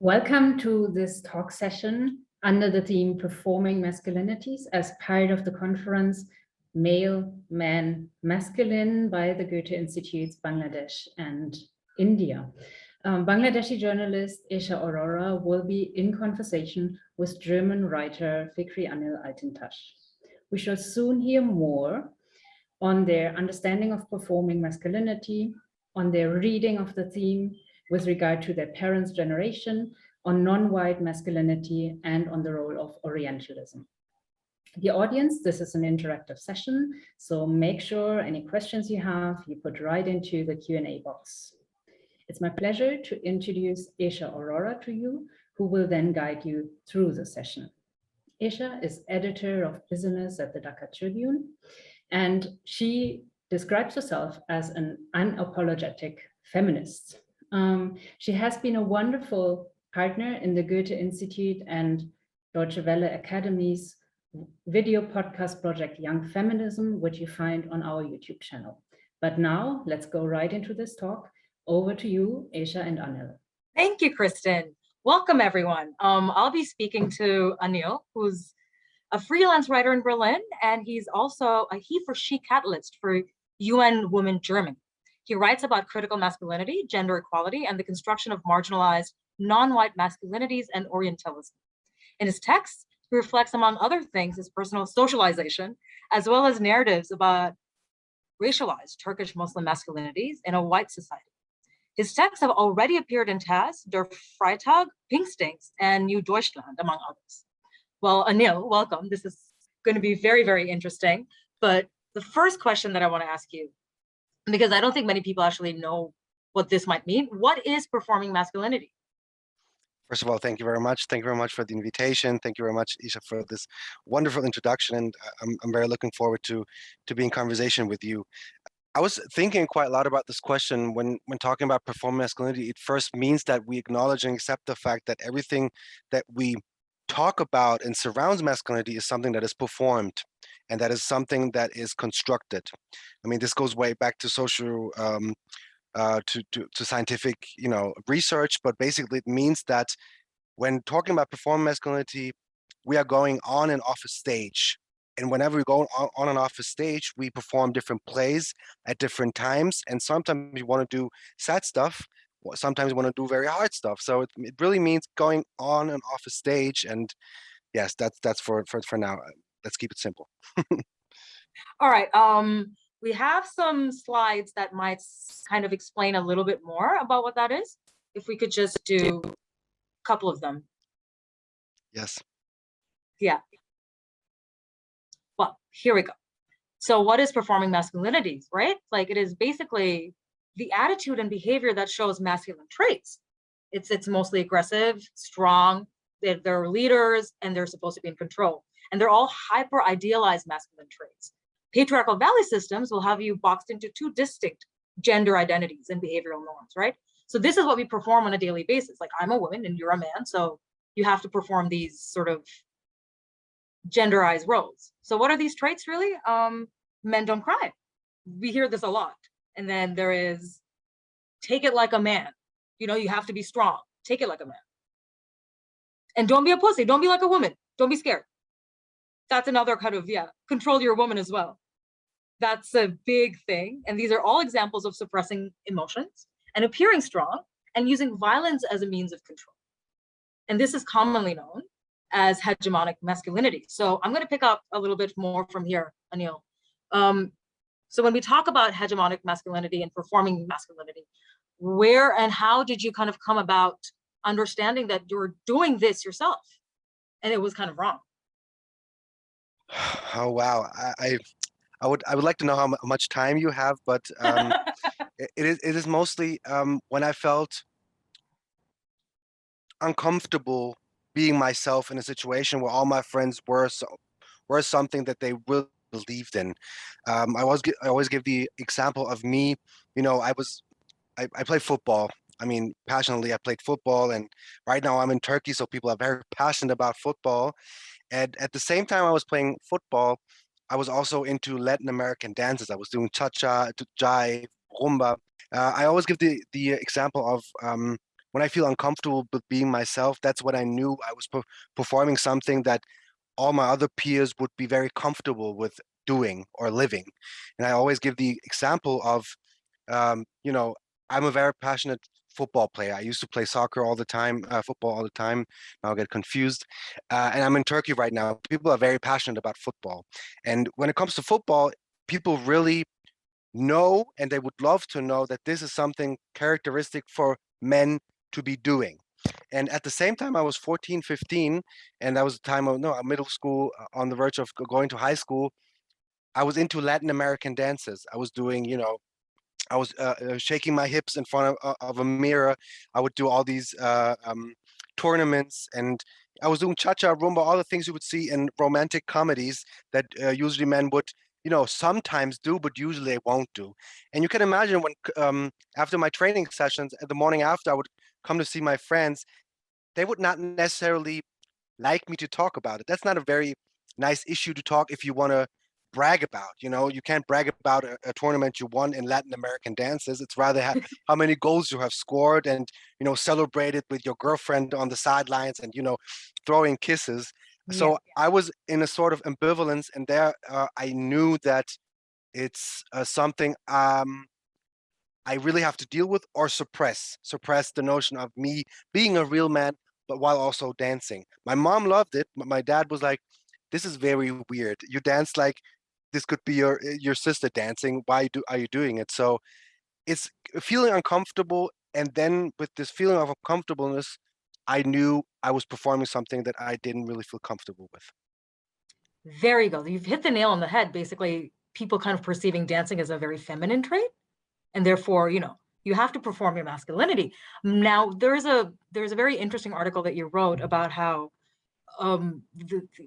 Welcome to this talk session under the theme Performing Masculinities as part of the conference Male, Man, Masculine by the Goethe-Institut, Bangladesh and India. Bangladeshi journalist Esha Aurora will be in conversation with German writer Fikri Anıl Altıntaş. We shall soon hear more on their understanding of performing masculinity, on their reading of the theme with regard to their parents' generation, on non-white masculinity, and on the role of Orientalism. The audience, this is an interactive session, so make sure any questions you have, you put right into the Q&A box. It's my pleasure to introduce Esha Aurora to you, who will then guide you through the session. Esha is editor of business at the Dhaka Tribune, and she describes herself as an unapologetic feminist. She has been a wonderful partner in the Goethe-Institut and Deutsche Welle Academy's video podcast project Young Feminism, which you find on our YouTube channel. But now let's go right into this talk. Over to you, Esha and Anıl. Thank you, Kristen. Welcome, everyone. I'll be speaking to Anıl, who's a freelance writer in Berlin, and he's also a he for she catalyst for UN Women Germany. He writes about critical masculinity, gender equality, and the construction of marginalized non-white masculinities and Orientalism. In his texts, he reflects, among other things, his personal socialization, as well as narratives about racialized Turkish Muslim masculinities in a white society. His texts have already appeared in TAS, Der Freitag, Pink Stinks, and New Deutschland, among others. Well, Anıl, welcome. This is going to be very, very interesting. But the first question that I want to ask you, because I don't think many people actually know what this might mean. What is performing masculinity? First of all, thank you very much. Thank you very much for the invitation. Thank you very much, Esha, for this wonderful introduction. And I'm very looking forward to being in conversation with you. I was thinking quite a lot about this question when talking about performing masculinity. It first means that we acknowledge and accept the fact that everything that we talk about and surrounds masculinity is something that is performed, and that is something that is constructed. I mean, this goes way back to social, to scientific, research. But basically, it means that when talking about performing masculinity, we are going on and off a stage. And whenever we go on and off a stage, we perform different plays at different times. And sometimes we want to do sad stuff. Sometimes we want to do very hard stuff. So it really means going on and off a stage. And yes, that's for now. Let's keep it simple. All right. We have some slides that might kind of explain a little bit more about what that is. If we could just do a couple of them. Yes. Yeah. Well, here we go. So what is performing masculinities, right? Like, it is basically the attitude and behavior that shows masculine traits. It's mostly aggressive, strong, they're leaders, and they're supposed to be in control. And they're all hyper idealized masculine traits. Patriarchal value systems will have you boxed into two distinct gender identities and behavioral norms, right? So this is what we perform on a daily basis. Like, I'm a woman and you're a man, so you have to perform these sort of genderized roles. So what are these traits really? Men don't cry. We hear this a lot. And then there is, take it like a man. You have to be strong. Take it like a man. And don't be a pussy. Don't be like a woman. Don't be scared. That's another kind of, control your woman as well. That's a big thing. And these are all examples of suppressing emotions and appearing strong and using violence as a means of control. And this is commonly known as hegemonic masculinity. So I'm going to pick up a little bit more from here, Anıl. So when we talk about hegemonic masculinity and performing masculinity, where and how did you kind of come about understanding that you're doing this yourself and it was kind of wrong? Oh, wow. I would like to know how much time you have, but it is mostly when I felt uncomfortable being myself in a situation where all my friends were something that they really believed in. I always give the example of me. I play football. I mean, passionately, I played football, and right now I'm in Turkey, so people are very passionate about football. And at the same time I was playing football, I was also into Latin American dances. I was doing cha-cha, jive, rumba. I always give the example of when I feel uncomfortable with being myself, that's when I knew I was performing something that all my other peers would be very comfortable with doing or living. And I always give the example of, you know, I'm a very passionate football player. I used to play soccer all the time, football all the time. Now I get confused. And I'm in Turkey right now. People are very passionate about football. And when it comes to football, people really know, and they would love to know, that this is something characteristic for men to be doing. And at the same time, I was 14, 15, and that was the time of middle school, on the verge of going to high school. I was into Latin American dances. I was doing, I was shaking my hips in front of a mirror. I would do all these tournaments, and I was doing cha-cha, rumba, all the things you would see in romantic comedies that usually men would, sometimes do, but usually they won't do. And you can imagine when, after my training sessions, the morning after, I would come to see my friends. They would not necessarily like me to talk about it. That's not a very nice issue to talk if you want to brag about. You can't brag about a tournament you won in Latin American dances. It's rather how many goals you have scored, and celebrate it with your girlfriend on the sidelines, and throwing kisses. So I was in a sort of ambivalence, and there I knew that it's something I really have to deal with, or suppress the notion of me being a real man, but while also dancing. My mom loved it, but my dad was like, "This is very weird. You dance like this could be your sister dancing. Why are you doing it?" So it's feeling uncomfortable, and then with this feeling of uncomfortableness, I knew I was performing something that I didn't really feel comfortable with. Very good. You've hit the nail on the head. Basically, people kind of perceiving dancing as a very feminine trait, and therefore, you have to perform your masculinity. Now, there's a very interesting article that you wrote about how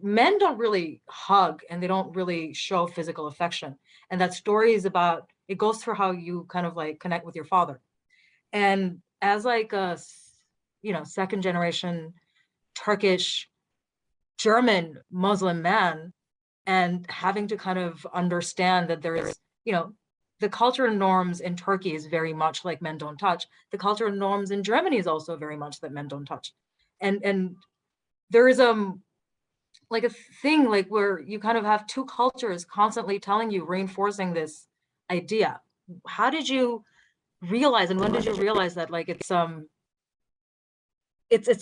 men don't really hug, and they don't really show physical affection, and that story is about, it goes through how you kind of like connect with your father. And as like a second generation Turkish German Muslim man, and having to kind of understand that there is, the cultural norms in Turkey is very much like men don't touch. The cultural norms in Germany is also very much that men don't touch. And there is like a thing like where you kind of have two cultures constantly telling you, reinforcing this idea. How did you realize, and when did you realize that like it's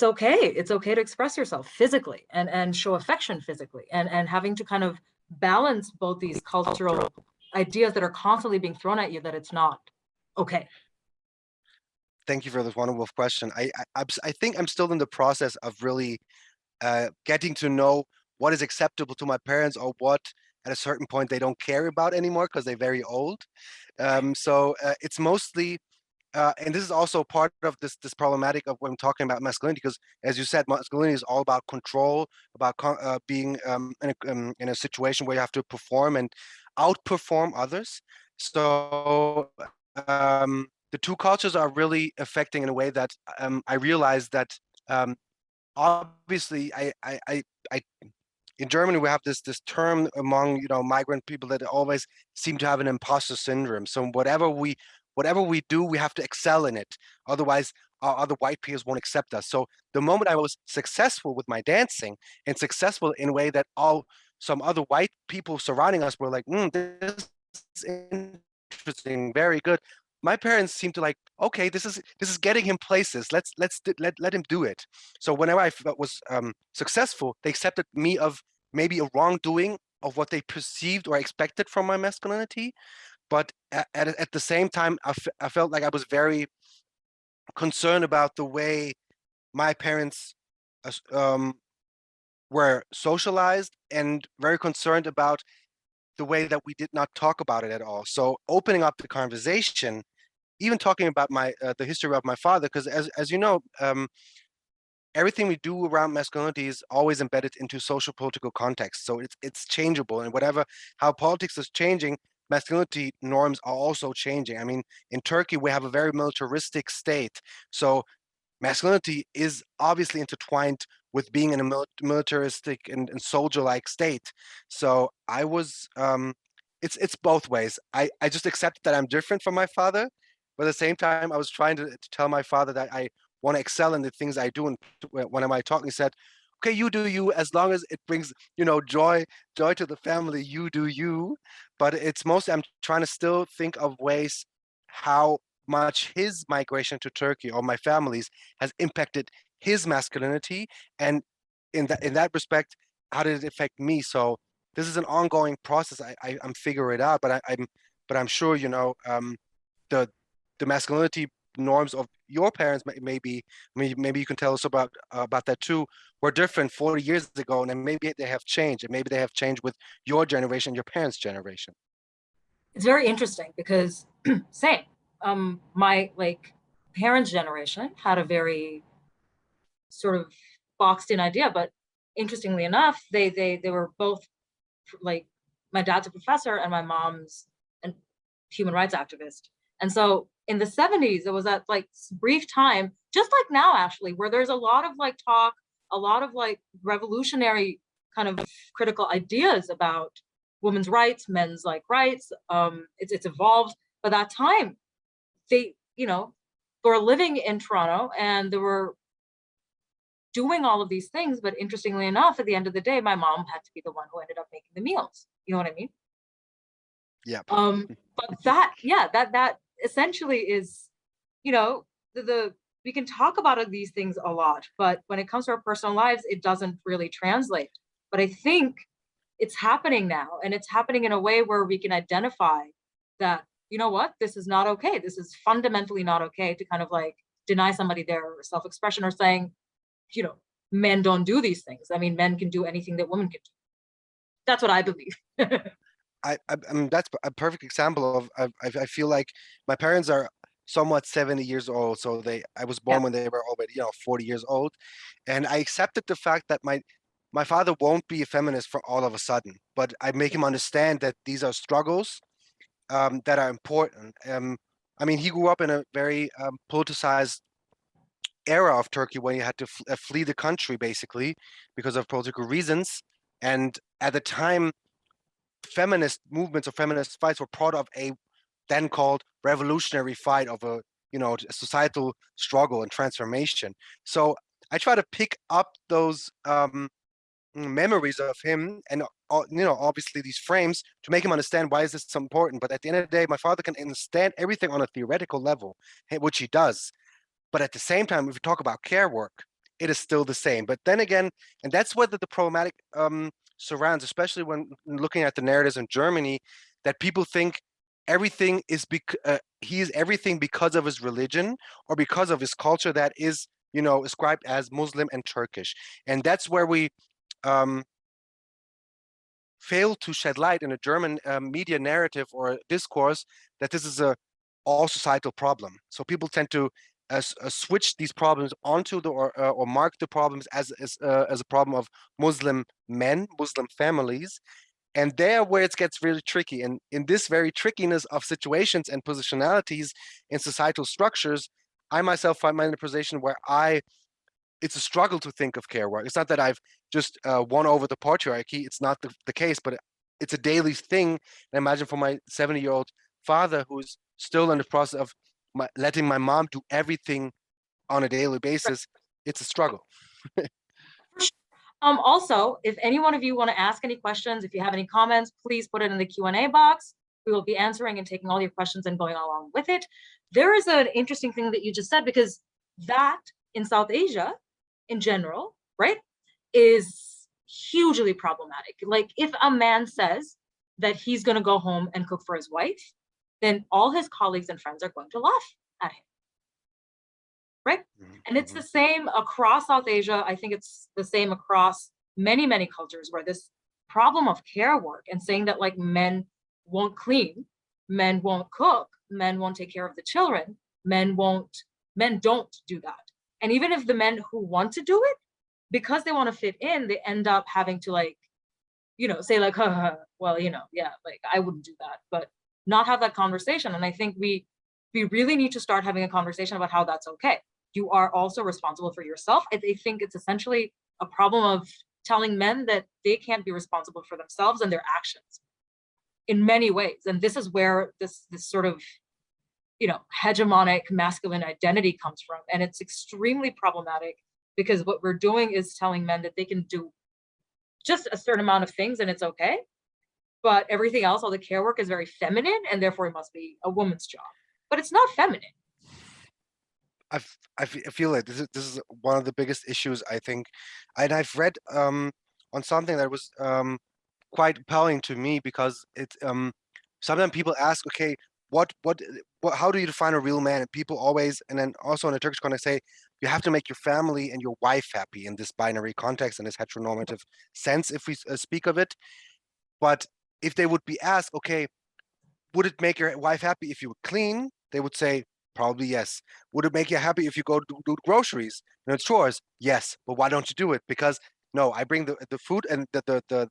okay to express yourself physically and show affection physically, and having to kind of balance both these cultural ideas that are constantly being thrown at you, that it's not okay? Thank you for this wonderful question. I think I'm still in the process of really getting to know what is acceptable to my parents, or what at a certain point they don't care about anymore because they're very old. So it's mostly, and this is also part of this problematic of when I'm talking about masculinity, because as you said, masculinity is all about control, about being in a situation where you have to perform and outperform others. So the two cultures are really affecting in a way that I realized that obviously I in Germany we have this term among migrant people that always seem to have an imposter syndrome. So whatever we do, we have to excel in it. Otherwise, our other white peers won't accept us. So the moment I was successful with my dancing, and successful in a way that some other white people surrounding us were like, this is interesting, very good. My parents seem to like, okay, this is getting him places. Let him do it. So whenever I was successful, they accepted me of maybe a wrongdoing of what they perceived or expected from my masculinity. But at the same time, I felt like I was very concerned about the way my parents were socialized, and very concerned about the way that we did not talk about it at all. So opening up the conversation, even talking about the history of my father, because as you know, everything we do around masculinity is always embedded into social political context. So it's changeable, and how politics is changing, masculinity norms are also changing. I mean, in Turkey, we have a very militaristic state. So masculinity is obviously intertwined with being in a militaristic and soldier-like state. So I was, it's both ways. I just accepted that I'm different from my father, but at the same time, I was trying to tell my father that I want to excel in the things I do. And when am I talking, he said, okay, you do you, as long as it brings, joy to the family, you do you. But it's mostly, I'm trying to still think of ways how much his migration to Turkey, or my family's, has impacted his masculinity. And in that respect, how did it affect me? So this is an ongoing process. I'm figuring it out, but I'm sure, the masculinity norms of your parents maybe you can tell us about that too, were different 40 years ago, and then maybe they have changed, and maybe they have changed with your generation, your parents' generation. It's very interesting because same, my parents' generation had a very sort of boxed in idea, but interestingly enough, they were both like, my dad's a professor and my mom's a human rights activist. And so in the 70s, there was that brief time, just like now actually, where there's a lot of talk, a lot of revolutionary kind of critical ideas about women's rights, men's rights. It's evolved. By that time, they were living in Toronto and they were doing all of these things. But interestingly enough, at the end of the day, my mom had to be the one who ended up making the meals. You know what I mean? Yeah. But that essentially is, we can talk about these things a lot, but when it comes to our personal lives, it doesn't really translate. But I think it's happening now, and it's happening in a way where we can identify that, this is not okay. This is fundamentally not okay to kind of deny somebody their self-expression, or saying, men don't do these things. I mean, men can do anything that women can do. That's what I believe. I mean, that's a perfect example of, I feel like my parents are somewhat 70 years old. So I was born when they were already, 40 years old. And I accepted the fact that my father won't be a feminist for all of a sudden, but I make him understand that these are struggles that are important. I mean, he grew up in a very politicized era of Turkey, when he had to flee the country basically because of political reasons. And at the time, feminist movements or feminist fights were part of a then called revolutionary fight of a societal struggle and transformation. So I try to pick up those memories of him, and obviously these frames, to make him understand why is this so important. But at the end of the day, my father can understand everything on a theoretical level, which he does. But at the same time, if we talk about care work, it is still the same. But then again, and that's where the problematic surrounds, especially when looking at the narratives in Germany, that people think everything is he is everything because of his religion or because of his culture that is, ascribed as Muslim and Turkish. And that's where we fail to shed light in a German media narrative or discourse that this is a all societal problem. So people tend to switch these problems onto or mark the problems as a problem of Muslim men, Muslim families. And there where it gets really tricky. And in this very trickiness of situations and positionalities in societal structures, I myself find myself in a position where it's a struggle to think of care work. It's not that I've just won over the patriarchy. It's not the case, but it's a daily thing. And imagine for my 70-year-old father, who's still in the process of letting my mom do everything on a daily basis, it's a struggle. Also, if any one of you want to ask any questions, if you have any comments, please put it in the Q&A box. We will be answering and taking all your questions and going along with it. There is an interesting thing that you just said, because that in South Asia in general, right, is hugely problematic. Like, if a man says that he's going to go home and cook for his wife, then all his colleagues and friends are going to laugh at him. Right? And it's the same across South Asia. I think it's the same across many, many cultures, where this problem of care work and saying that men won't clean, men won't cook, men won't take care of the children, men don't do that. And even if the men who want to do it, because they want to fit in, they end up having to say well, yeah, I wouldn't do that, but not have that conversation. And I think we really need to start having a conversation about how that's okay. You are also responsible for yourself. I think it's essentially a problem of telling men that they can't be responsible for themselves and their actions in many ways. And this is where this sort of hegemonic masculine identity comes from. And it's extremely problematic because what we're doing is telling men that they can do just a certain amount of things and it's okay. But everything else, all the care work is very feminine and therefore it must be a woman's job. But it's not feminine. I feel like this is one of the biggest issues, I think. And I've read on something that was quite compelling to me because it's sometimes people ask, okay, what how do you define a real man? And people always, and then also in the Turkish context, say you have to make your family and your wife happy in this binary context, in this heteronormative sense, if we speak of it. But if they would be asked, okay, would it make your wife happy if you would clean? They would say, probably yes. Would it make you happy if you go do groceries and it's chores? Yes. But why don't you do it? Because no, I bring the food and the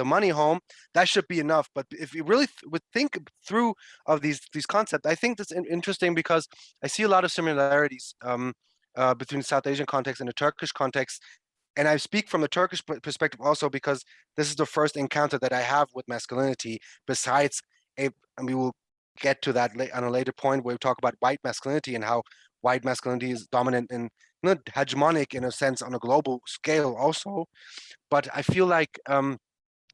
money home. That should be enough. But if you really would think through of these concepts, I think that's interesting because I see a lot of similarities between the South Asian context and the Turkish context. And I speak from the Turkish perspective also because this is the first encounter that I have with masculinity. Besides, and we will get to that on a later point where we talk about white masculinity and how white masculinity is dominant and not hegemonic in a sense on a global scale also. But I feel like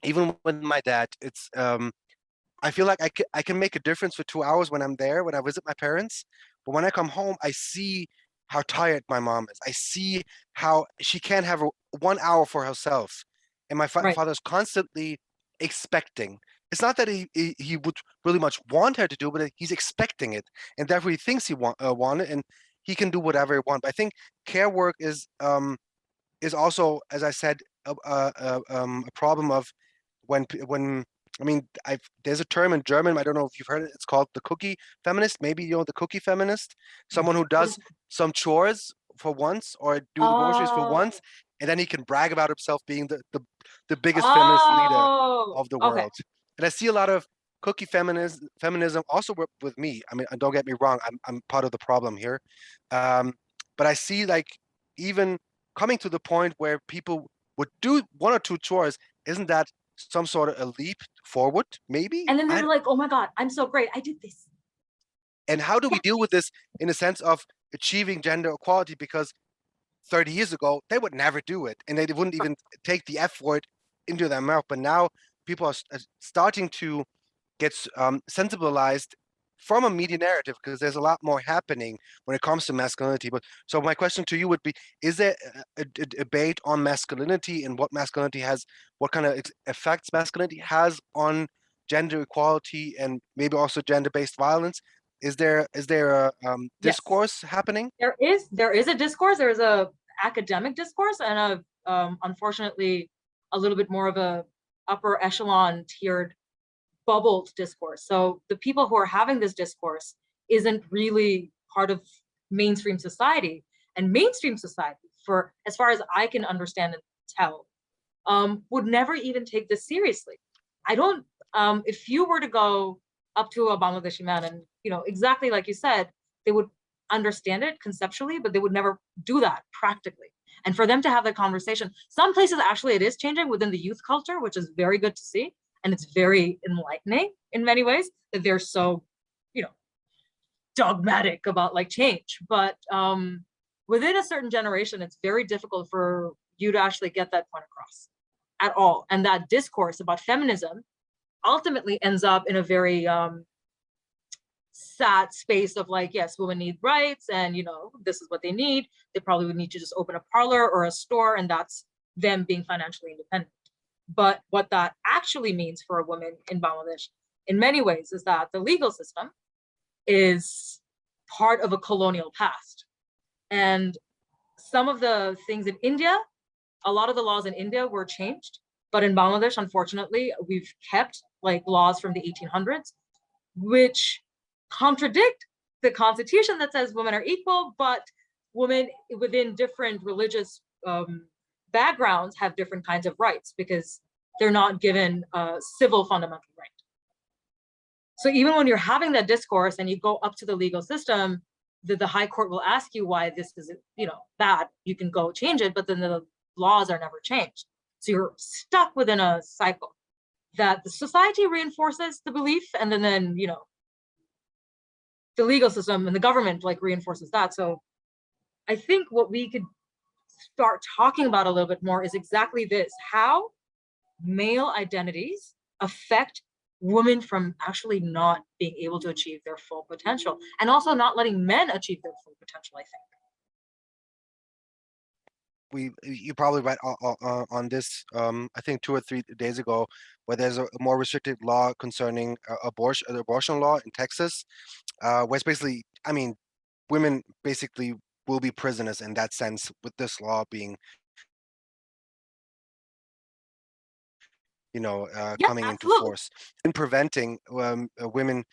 even with my dad, it's I feel like I can make a difference for 2 hours when I'm there, when I visit my parents. But when I come home, I see how tired my mom is. I see how she can't have 1 hour for herself. And my Right. father's constantly expecting. It's not that he would really much want her to do, but he's expecting it. And therefore he thinks he want it and he can do whatever he wants. But I think care work is also, as I said, a problem of when I mean, there's a term in German, I don't know if you've heard it, it's called the cookie feminist. Maybe you know the cookie feminist, someone who does some chores for once or do the groceries for once, and then he can brag about himself being the biggest feminist leader of the world. And I see a lot of cookie feminism also with me. I mean, don't get me wrong, I'm part of the problem here. But I see like even coming to the point where people would do 1 or 2 chores, isn't that some sort of a leap forward, maybe? And then they're like, oh my God, I'm so great. I did this. And how do we deal with this in the sense of achieving gender equality? Because 30 years ago, they would never do it. And they wouldn't even take the F word into their mouth. But now people are starting to get sensibilized from a media narrative because there's a lot more happening when it comes to masculinity. But so my question to you would be, is there a debate on masculinity and what masculinity has, what kind of effects masculinity has on gender equality and maybe also gender-based violence? Is there a discourse happening? There is a discourse. There is a academic discourse and unfortunately a little bit more of a upper echelon tiered bubbled discourse. So the people who are having this discourse isn't really part of mainstream society. And mainstream society, for as far as I can understand and tell, would never even take this seriously. I don't, if you were to go up to a Bangladeshi man and, exactly like you said, they would understand it conceptually, but they would never do that practically. And for them to have that conversation, some places actually it is changing within the youth culture, which is very good to see. And it's very enlightening in many ways that they're so, dogmatic about like change. But within a certain generation, it's very difficult for you to actually get that point across at all. And that discourse about feminism ultimately ends up in a very sad space of like, yes, women need rights and, this is what they need. They probably would need to just open a parlor or a store, and that's them being financially independent. But what that actually means for a woman in Bangladesh, in many ways, is that the legal system is part of a colonial past. And some of the things in India, a lot of the laws in India were changed. But in Bangladesh, unfortunately, we've kept like laws from the 1800s, which contradict the constitution that says women are equal, but women within different religious backgrounds have different kinds of rights because they're not given a civil fundamental right. So even when you're having that discourse and you go up to the legal system, the high court will ask you why this is, bad. You can go change it, but then the laws are never changed. So you're stuck within a cycle that the society reinforces the belief, and then the legal system and the government like reinforces that. So I think what we could start talking about a little bit more is exactly this: how male identities affect women from actually not being able to achieve their full potential, and also not letting men achieve their full potential, I think. You probably read on this, I think 2 or 3 days ago, where there's a more restricted law concerning abortion law in Texas, where it's basically, I mean, women basically will be prisoners in that sense with this law being, Yeah, coming into absolutely. force and preventing women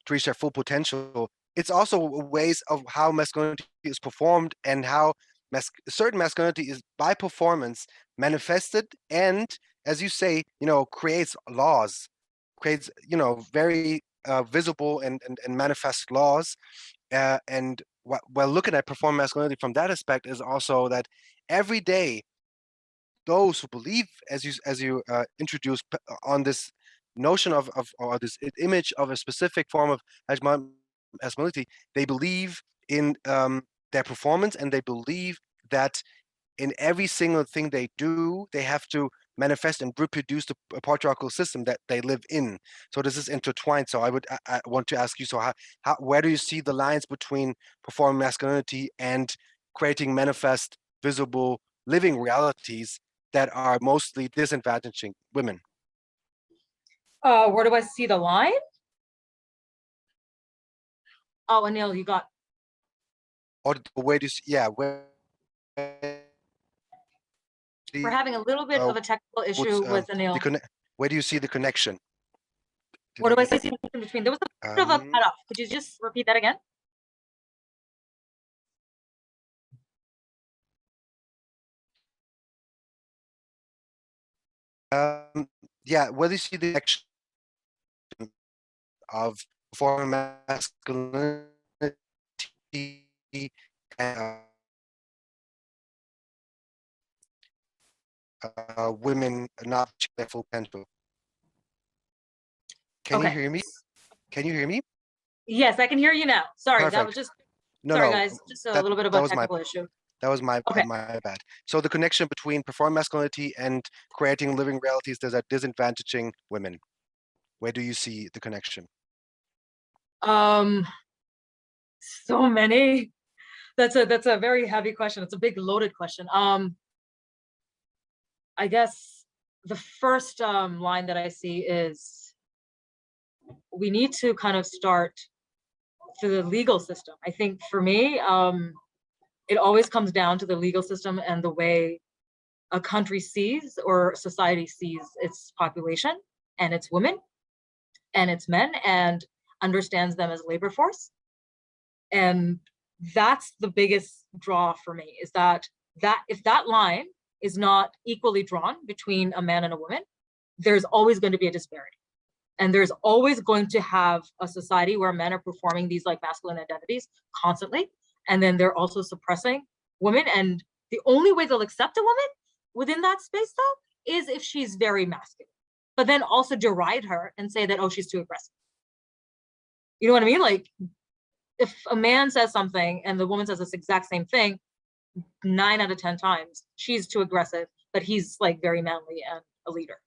to reach their full potential. It's also ways of how masculinity is performed and how certain masculinity is by performance manifested, and as you say, creates laws, creates, very visible and manifest laws. And while looking at performance masculinity from that aspect is also that every day those who believe, as you introduced on this notion of or this image of a specific form of masculinity, they believe in their performance, and they believe that in every single thing they do, they have to manifest and reproduce the patriarchal system that they live in. So this is intertwined. So I want to ask you, so where do you see the lines between performing masculinity and creating manifest, visible, living realities that are mostly disadvantaging women? Where do I see the line? Oh, Anil, you got. Or where do you see, where We're having a little bit of a technical issue with Anil. where do you see the connection? Where do I see the connection between? There was a bit of a cut off. Could you just repeat that again? Where do you see the connection of performing masculinity and women not achieving their full potential? Can you hear me? Can you hear me? Yes, I can hear you now. Sorry, Perfect. that was just. No, sorry, no, guys. Just a little bit of a technical issue. That was my bad. So the connection between performing masculinity and creating living realities that are disadvantaging women. Where do you see the connection? So many. That's a very heavy question. It's a big loaded question. I guess the first line that I see is we need to kind of start through the legal system. I think for me, it always comes down to the legal system and the way a country sees or society sees its population and its women and its men and understands them as labor force. And that's the biggest draw for me, is that if that line is not equally drawn between a man and a woman, there's always going to be a disparity. And there's always going to have a society where men are performing these like masculine identities constantly. And then they're also suppressing women. And the only way they'll accept a woman within that space, though, is if she's very masculine. But then also deride her and say that, oh, she's too aggressive. You know what I mean? Like, if a man says something and the woman says this exact same thing, 9 out of 10 times, she's too aggressive, but he's like very manly and a leader.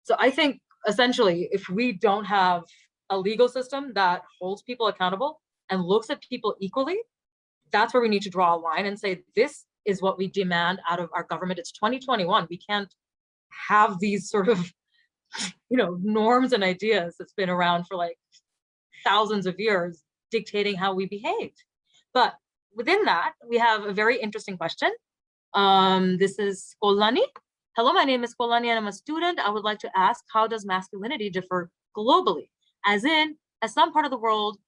So I think essentially, if we don't have a legal system that holds people accountable and looks at people equally, that's where we need to draw a line and say, this is what we demand out of our government. It's 2021. We can't have these sort of, norms and ideas that's been around for like thousands of years dictating how we behave. But within that, we have a very interesting question. This is Kolani. Hello, my name is Kolani and I'm a student. I would like to ask, how does masculinity differ globally? Are some part of the world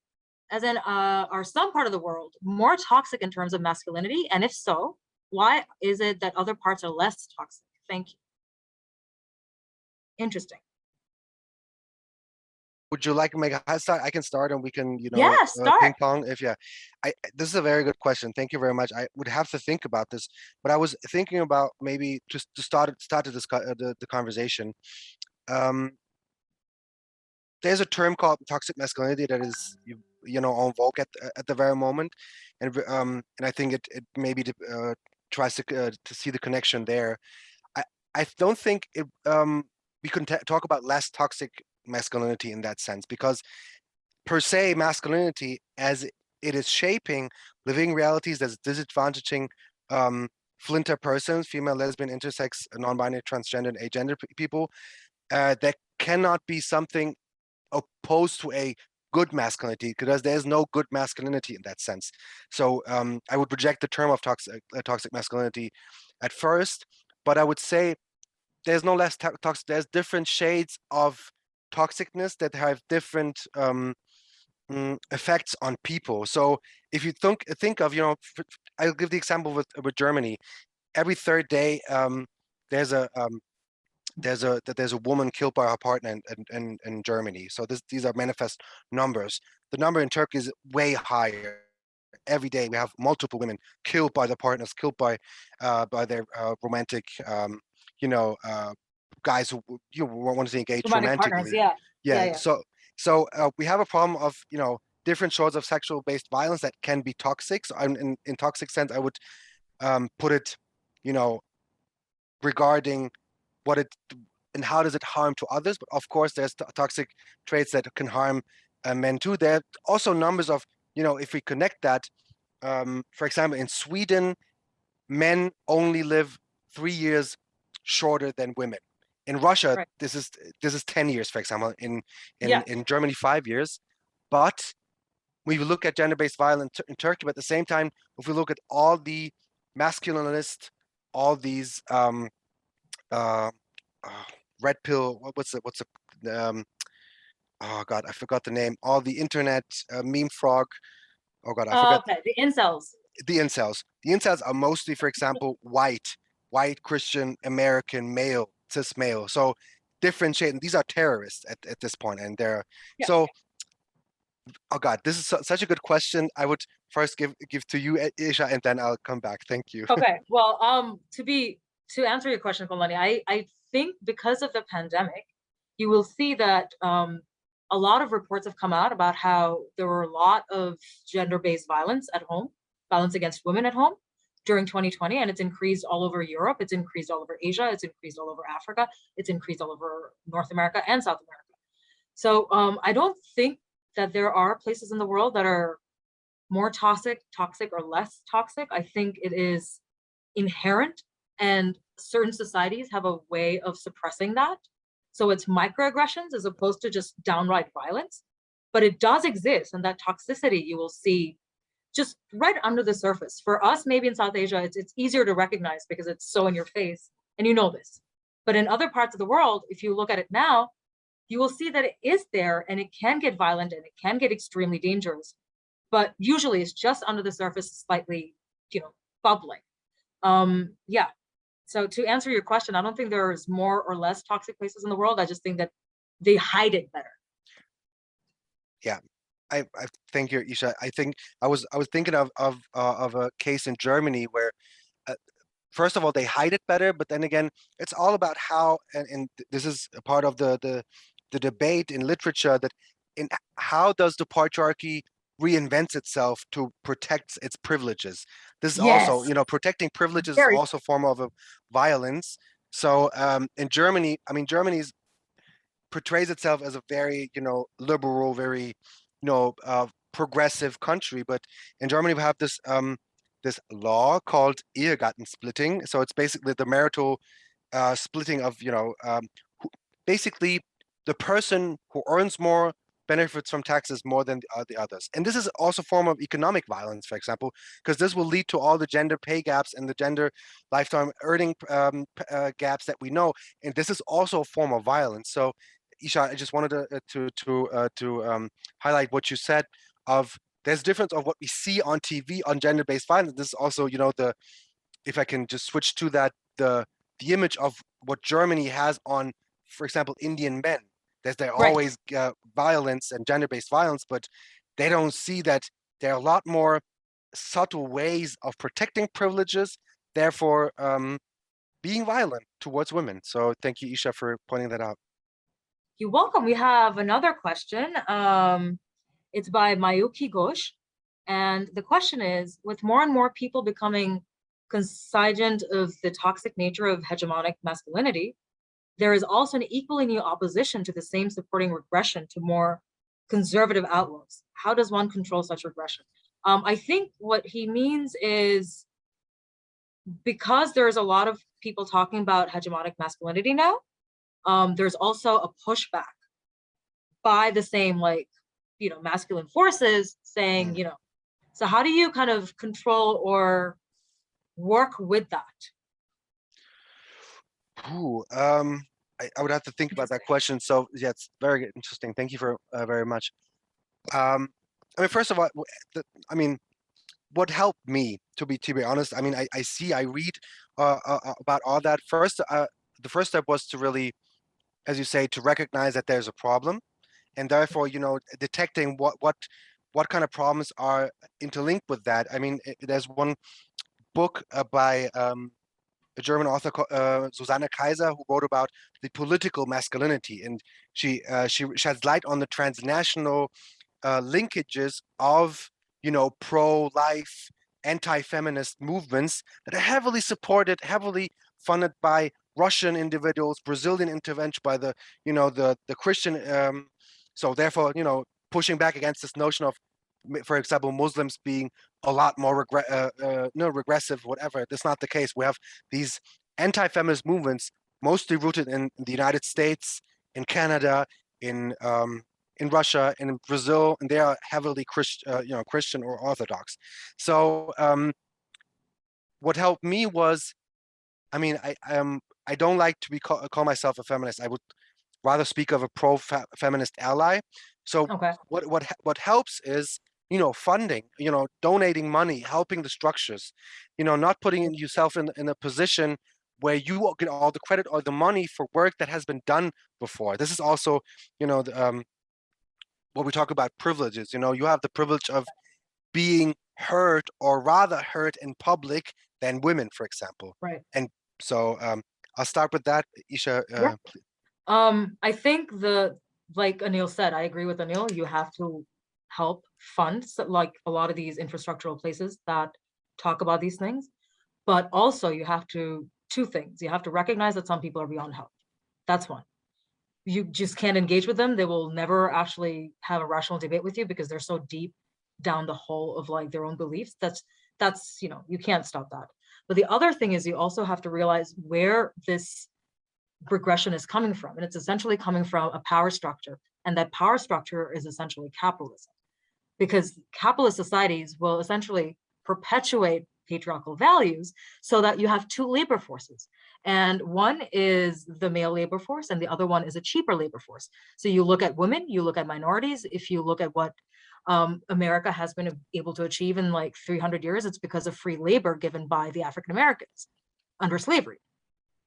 more toxic in terms of masculinity? And if so, why is it that other parts are less toxic? Thank you. Interesting. Would you like to make a start? I can start and we can, start. ping pong. This is a very good question. Thank you very much. I would have to think about this, but I was thinking about maybe just to start the conversation. there's a term called toxic masculinity that is on vogue at the very moment, and I think it maybe tries to see the connection there. I don't think we can talk about less toxic masculinity in that sense, because per se masculinity as it is shaping living realities that's disadvantaging flinter persons, female, lesbian, intersex, non-binary, transgender, and agender people, that cannot be something opposed to a good masculinity, because there's no good masculinity in that sense. So I would reject the term of toxic masculinity at first, but I would say there's no less toxic. There's different shades of toxicness that have different effects on people. So if you think of, I'll give the example with Germany. Every third day, there's a woman killed by her partner in Germany. So these are manifest numbers. The number in Turkey is way higher. Every day we have multiple women killed by their partners, killed by their romantic, guys who want to engage Romantic partners, romantically. yeah. So we have a problem of different sorts of sexual based violence that can be toxic. So in toxic sense, I would put it, regarding what it and how does it harm to others. But of course, there's toxic traits that can harm men too. There are also numbers of, if we connect that, for example, in Sweden, men only live 3 years shorter than women. In Russia, Right. this is 10 years, for example. In Yeah. Germany, 5 years. But we look at gender-based violence in Turkey, but at the same time, if we look at all the masculinist, all these red pill, what's the oh god, I forgot the name. All the internet meme frog. Oh god, I forgot. Okay, the incels. The incels. The incels are mostly, for example, white Christian American male, cis male. So differentiate. And these are terrorists at this point, and they're so. Oh god, this is such a good question. I would first give to you, Esha, and then I'll come back. Thank you. Okay, well, to answer your question, Kolani, I think because of the pandemic, you will see that a lot of reports have come out about how there were a lot of gender-based violence at home, violence against women at home during 2020, and it's increased all over Europe, it's increased all over Asia, it's increased all over Africa, it's increased all over North America and South America. So I don't think that there are places in the world that are more toxic or less toxic. I think it is inherent, and certain societies have a way of suppressing that. So it's microaggressions as opposed to just downright violence, but it does exist. And that toxicity you will see just right under the surface. For us, maybe in South Asia, it's easier to recognize because it's so in your face and you know this. But in other parts of the world, if you look at it now, you will see that it is there and it can get violent and it can get extremely dangerous. But usually it's just under the surface, slightly, bubbling. Yeah. So to answer your question, I don't think there's more or less toxic places in the world. I just think that they hide it better. Yeah, I thank you, Esha. I think I was thinking of a case in Germany where, first of all, they hide it better, but then again, it's all about how, and this is a part of the debate in literature, that in how does the patriarchy reinvents itself to protect its privileges. This is also, protecting privileges is also a form of a violence. So in Germany, Germany's portrays itself as a very, liberal, very, progressive country. But in Germany, we have this this law called Ehegattensplitting. So it's basically the marital splitting of, basically the person who earns more benefits from taxes more than the others. And this is also a form of economic violence, for example, because this will lead to all the gender pay gaps and the gender lifetime earning gaps that we know. And this is also a form of violence. So, Esha, I just wanted to highlight what you said of there's difference of what we see on TV on gender-based violence. This is also, if I can just switch to that, the image of what Germany has on, for example, Indian men. There's always violence and gender-based violence, but they don't see that there are a lot more subtle ways of protecting privileges, therefore being violent towards women. So thank you, Esha, for pointing that out. You're welcome. We have another question. It's by Mayuki Ghosh. And the question is, with more and more people becoming consigned of the toxic nature of hegemonic masculinity, there is also an equally new opposition to the same supporting regression to more conservative outlooks. How does one control such regression? I think what he means is, because there's a lot of people talking about hegemonic masculinity now, there's also a pushback by the same, like, masculine forces saying, so how do you kind of control or work with that? Ooh, I would have to think about that question. So yeah, it's very interesting. Thank you for very much. I mean, first of all, what helped me, to be honest, I mean, I read about all that. First, the first step was to really, as you say, to recognize that there's a problem, and therefore, detecting what kind of problems are interlinked with that. I mean, there's one book by a German author, Susanne Kaiser, who wrote about the political masculinity, and she sheds light on the transnational linkages of pro-life, anti-feminist movements that are heavily supported, heavily funded by Russian individuals, Brazilian intervention by the the Christian. So therefore, pushing back against this notion of, for example, Muslims being a lot more regressive, whatever. That's not the case. We have these anti-feminist movements, mostly rooted in the United States, in Canada, in Russia, and in Brazil, and they are heavily Christian or Orthodox. So what helped me was, I mean, I don't like to call myself a feminist. I would rather speak of a pro-feminist ally. So Okay. what helps is, funding, donating money, helping the structures, not putting yourself in a position where you get all the credit or the money for work that has been done before. This is also, what we talk about privileges. You have the privilege of being heard, or rather heard in public, than women, for example. Right. And so I'll start with that. Esha, Yeah. I think like Anil said, I agree with Anil. You have to help fund like a lot of these infrastructural places that talk about these things, but also you have to, two things. You have to recognize that some people are beyond help. That's one. You just can't engage with them. They will never actually have a rational debate with you because they're so deep down the hole of like their own beliefs. That's you can't stop that. But the other thing is, you also have to realize where this regression is coming from, and it's essentially coming from a power structure, and that power structure is essentially capitalism, because capitalist societies will essentially perpetuate patriarchal values so that you have two labor forces, and one is the male labor force and the other one is a cheaper labor force. So you look at women, you look at minorities. If you look at what America has been able to achieve in like 300 years, it's because of free labor given by the African Americans under slavery.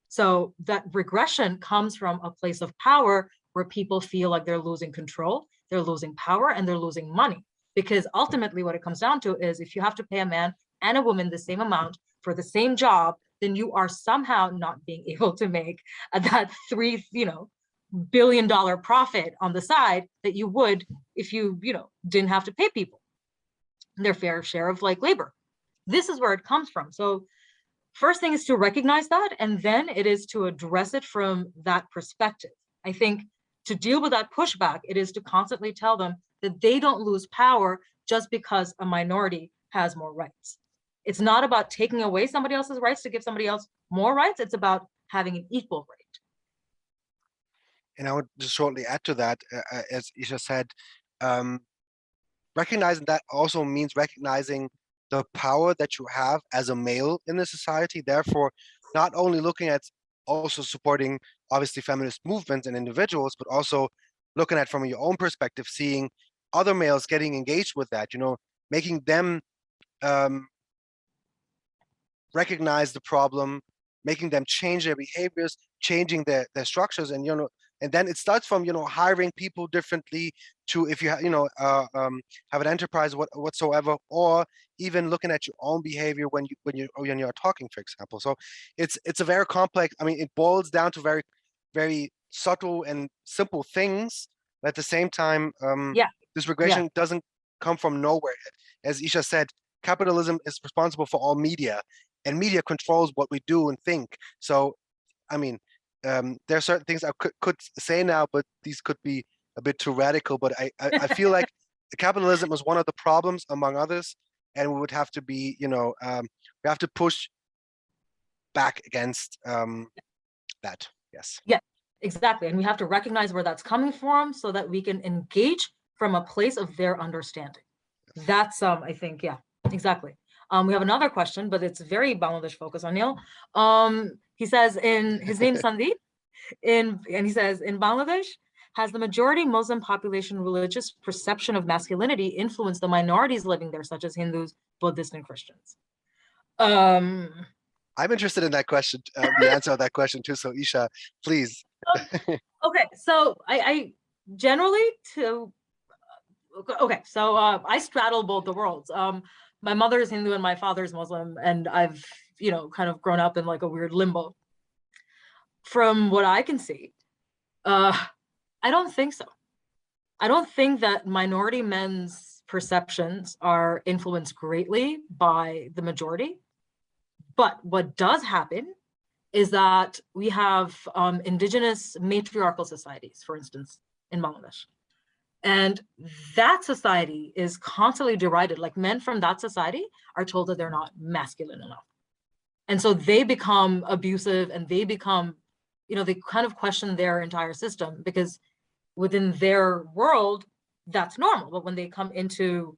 So that regression comes from a place of power where people feel like they're losing control, they're losing power, and they're losing money. Because ultimately what it comes down to is, if you have to pay a man and a woman the same amount for the same job, then you are somehow not being able to make that $3 billion profit on the side that you would if you didn't have to pay people their fair share of like labor. This is where it comes from. So first thing is to recognize that, and then it is to address it from that perspective. I think to deal with that pushback, it is to constantly tell them that they don't lose power just because a minority has more rights. It's not about taking away somebody else's rights to give somebody else more rights. It's about having an equal right. And I would just shortly add to that, as Isha said, recognizing that also means recognizing the power that you have as a male in the society. Therefore, not only looking at also supporting obviously feminist movements and individuals, but also looking at from your own perspective, seeing other males getting engaged with that, making them recognize the problem, making them change their behaviors, changing their structures, and and then it starts from hiring people differently to, if you have an enterprise whatsoever, or even looking at your own behavior when you're talking, for example. So it's a very complex. I mean, it boils down to very, very subtle and simple things. At the same time, Yeah. this regression doesn't come from nowhere. As Esha said, capitalism is responsible for all media, and media controls what we do and think. So, I mean, there are certain things I could say now, but these could be a bit too radical. But I feel like capitalism is one of the problems among others, and we would have to be, we have to push back against that. Yes. Yeah, exactly. And we have to recognize where that's coming from so that we can engage from a place of their understanding. That's I think, yeah, exactly. We have another question, but it's very Bangladesh focused, Anil. He says his name is Sandeep, and he says, in Bangladesh, has the majority Muslim population religious perception of masculinity influenced the minorities living there, such as Hindus, Buddhists, and Christians? I'm interested in that question, the answer of that question too. So Esha, please. Okay, so I generally I straddle both the worlds. My mother is Hindu and my father is Muslim, and I've kind of grown up in like a weird limbo. From what I can see, I don't think so. I don't think that minority men's perceptions are influenced greatly by the majority. But what does happen is that we have indigenous matriarchal societies, for instance, in Bangladesh. And that society is constantly derided. Like, men from that society are told that they're not masculine enough. And so they become abusive, and they become, they kind of question their entire system, because within their world, that's normal. But when they come into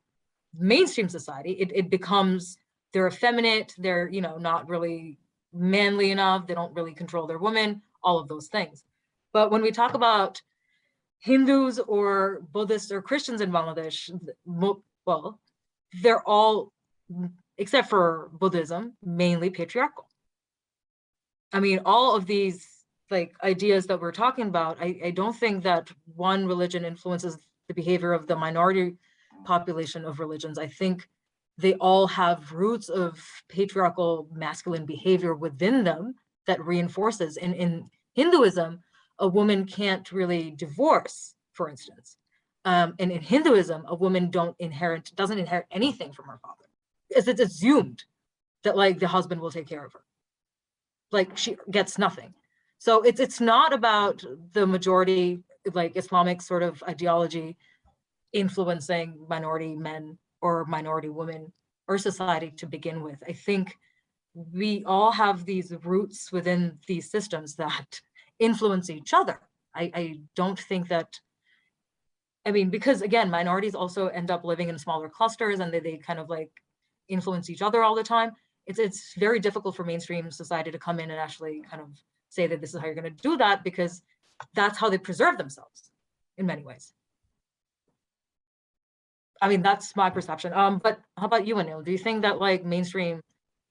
mainstream society, it becomes, they're effeminate, they're, not really manly enough, they don't really control their women, all of those things. But when we talk about Hindus or Buddhists or Christians in Bangladesh, well, they're all, except for Buddhism, mainly patriarchal. I mean, all of these like ideas that we're talking about, I don't think that one religion influences the behavior of the minority population of religions. I think they all have roots of patriarchal masculine behavior within them that reinforces. In Hinduism, a woman can't really divorce, for instance. And in Hinduism, a woman doesn't inherit anything from her father. It's assumed that like the husband will take care of her. Like, she gets nothing. So it's not about the majority, like Islamic sort of ideology influencing minority men or minority women or society to begin with. I think we all have these roots within these systems that influence each other. I don't think that, I mean, because again, minorities also end up living in smaller clusters, and they kind of like influence each other all the time. It's very difficult for mainstream society to come in and actually kind of say that this is how you're going to do that, because that's how they preserve themselves in many ways. I mean, that's my perception. But how about you, Anil? Do you think that like mainstream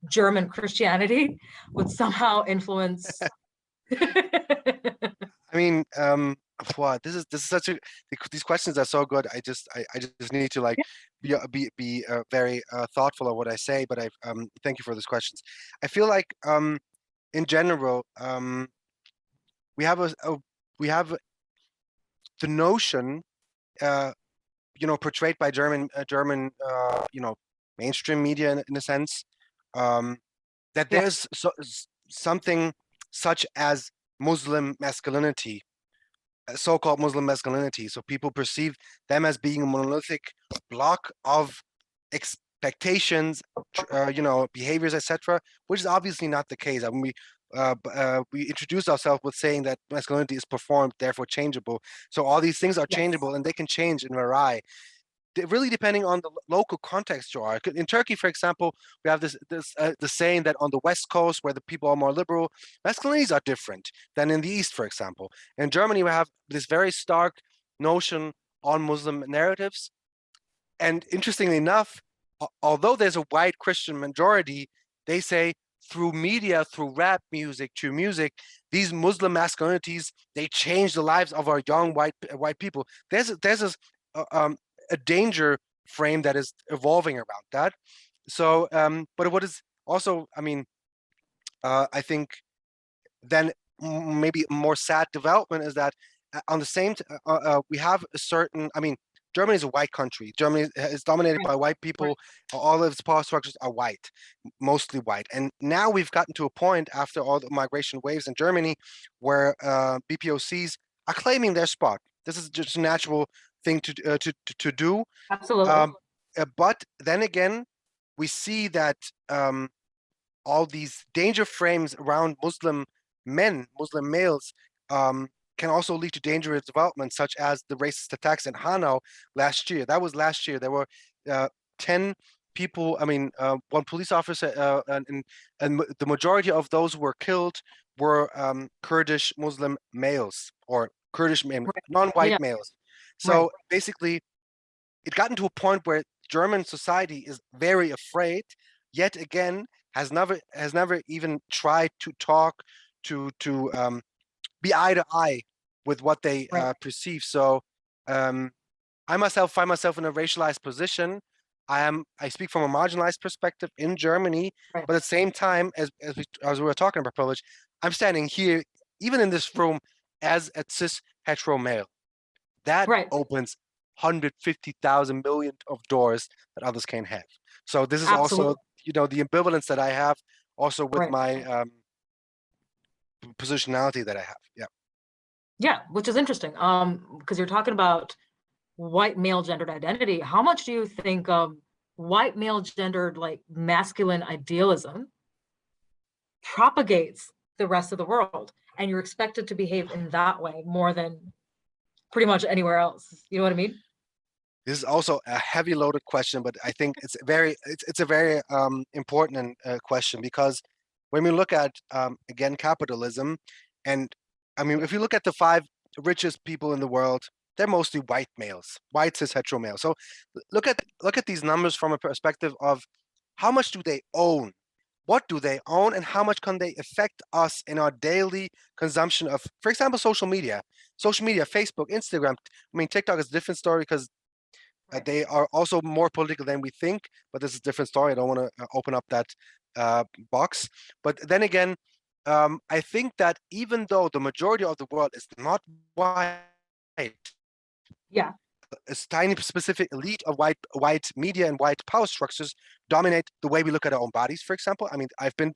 German Christianity would somehow influence? I mean, wow, this is such a, these questions are so good. I just need to like be very thoughtful of what I say. But I thank you for these questions. I feel like in general we have the notion portrayed by German mainstream media in a sense that there's something such as Muslim masculinity, so-called Muslim masculinity. So people perceive them as being a monolithic block of expectations, behaviors, etc., which is obviously not the case. I mean, we introduce ourselves with saying that masculinity is performed, therefore changeable. So all these things are changeable, and they can change and vary, really depending on the local context you are. In Turkey, for example, we have the saying that on the West Coast, where the people are more liberal, masculinities are different than in the East, for example. In Germany, we have this very stark notion on Muslim narratives. And interestingly enough, although there's a white Christian majority, they say through media, through rap music, through music, these Muslim masculinities, they change the lives of our young white people. There's a danger frame that is evolving around that. So, but what is also, I mean, I think then maybe more sad development is that on the same we have a certain, I mean, Germany is a white country. Germany is dominated by white people. All of its power structures are white, mostly white. And now we've gotten to a point after all the migration waves in Germany where BPOCs are claiming their spot. This is just a natural thing to do. Absolutely. But then again, we see that all these danger frames around Muslim men, Muslim males, can also lead to dangerous developments, such as the racist attacks in Hanau last year. That was last year. There were 10 people, I mean, one police officer, and the majority of those who were killed were Kurdish Muslim males, or Kurdish non-white males. So basically, it got into a point where German society is very afraid, yet again, has never even tried to talk to be eye to eye with what they perceive. So I myself find myself in a racialized position. I speak from a marginalized perspective in Germany, but at the same time, as we were talking about privilege, I'm standing here, even in this room, as a cis hetero male. That opens 150,000 million of doors that others can't have. So this is also, you know, the ambivalence that I have also with my positionality that I have. Yeah, which is interesting. Because you're talking about white male gendered identity. How much do you think white male gendered like masculine idealism propagates the rest of the world, and you're expected to behave in that way more than pretty much anywhere else? You know what I mean? This is also a heavy loaded question, but I think it's a very important question, because when we look at again capitalism, and I mean, if you look at the 5 richest people in the world, they're mostly white males, white cis hetero males. So look at these numbers from a perspective of how much do they own, what do they own, and how much can they affect us in our daily consumption of, for example, social media, Facebook, Instagram. I mean, TikTok is a different story because they are also more political than we think, but this is a different story. I don't want to open up that box. But then again, I think that even though the majority of the world is not white, a tiny specific elite of white media and white power structures dominate the way we look at our own bodies. For example, I mean, I've been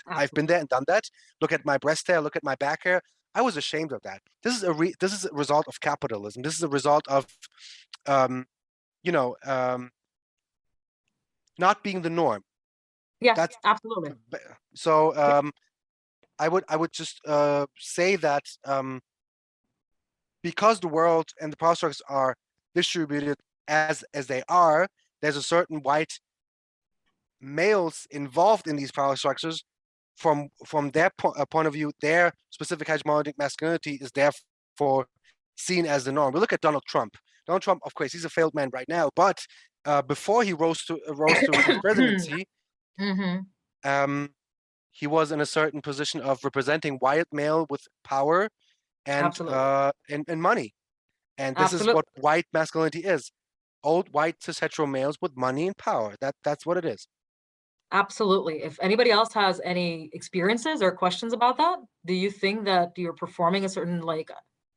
there and done that. Look at my breast hair, look at my back hair. I was ashamed of that. This is a result of capitalism. This is a result of you know, not being the norm. Yeah, that's absolutely. So I would just say that because the world and the power structures are distributed as they are, there's a certain white males involved in these power structures. From their point of view, their specific hegemonic masculinity is therefore seen as the norm. We look at Donald Trump. Donald Trump, of course, he's a failed man right now, but before he rose to his presidency, he was in a certain position of representing white male with power and money. And this is what white masculinity is: old white cis hetero males with money and power. That's what it is. Absolutely. If anybody else has any experiences or questions about that, do you think that you're performing a certain like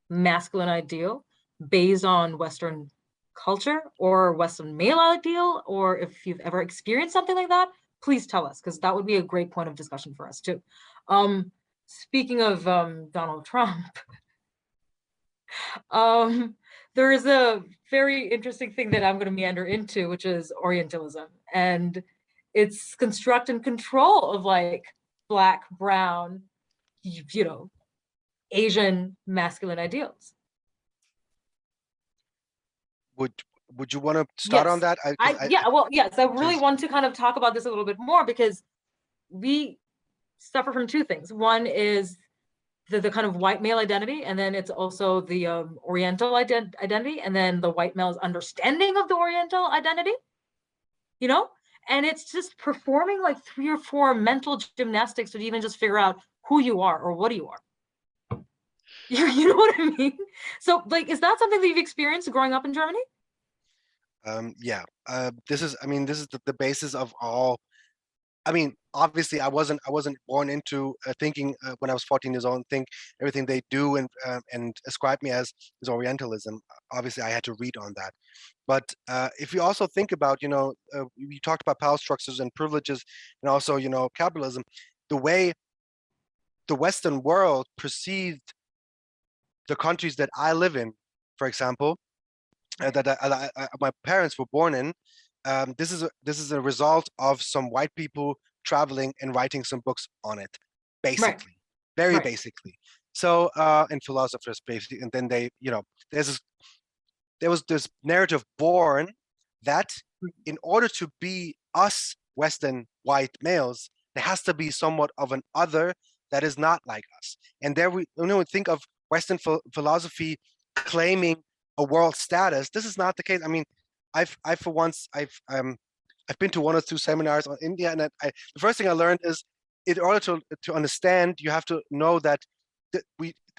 masculine ideal based on Western culture or Western male ideal, or if you've ever experienced something like that, please tell us, because that would be a great point of discussion for us too. Speaking of Donald Trump, there is a very interesting thing that I'm going to meander into, which is Orientalism and its construct and control of like Black, brown, you know, Asian masculine ideals. Would you want to start on that? Yes, I really want to kind of talk about this a little bit more, because we suffer from 2 things. One is the kind of white male identity, and then it's also the Oriental identity, and then the white male's understanding of the Oriental identity, you know? And it's just performing like 3 or 4 mental gymnastics to even just figure out who you are or what you are. You know what I mean? So like, is that something that you've experienced growing up in Germany? Yeah, this is the basis of all I mean, obviously, I wasn't born into thinking when I was 14 years old and think everything they do and ascribe me as is Orientalism. Obviously, I had to read on that. But if you also think about, you talked about power structures and privileges, and also, capitalism, the way the Western world perceived the countries that I live in, for example, my parents were born in. This is a result of some white people traveling and writing some books on it, basically, very Right. basically. So, and philosophers, basically, and then they, there was this narrative born that in order to be us Western white males, there has to be somewhat of an other that is not like us. And there we think of Western philosophy claiming a world status. This is not the case. I mean, I've been to one or two seminars on India, and the first thing I learned is, in order to understand, you have to know that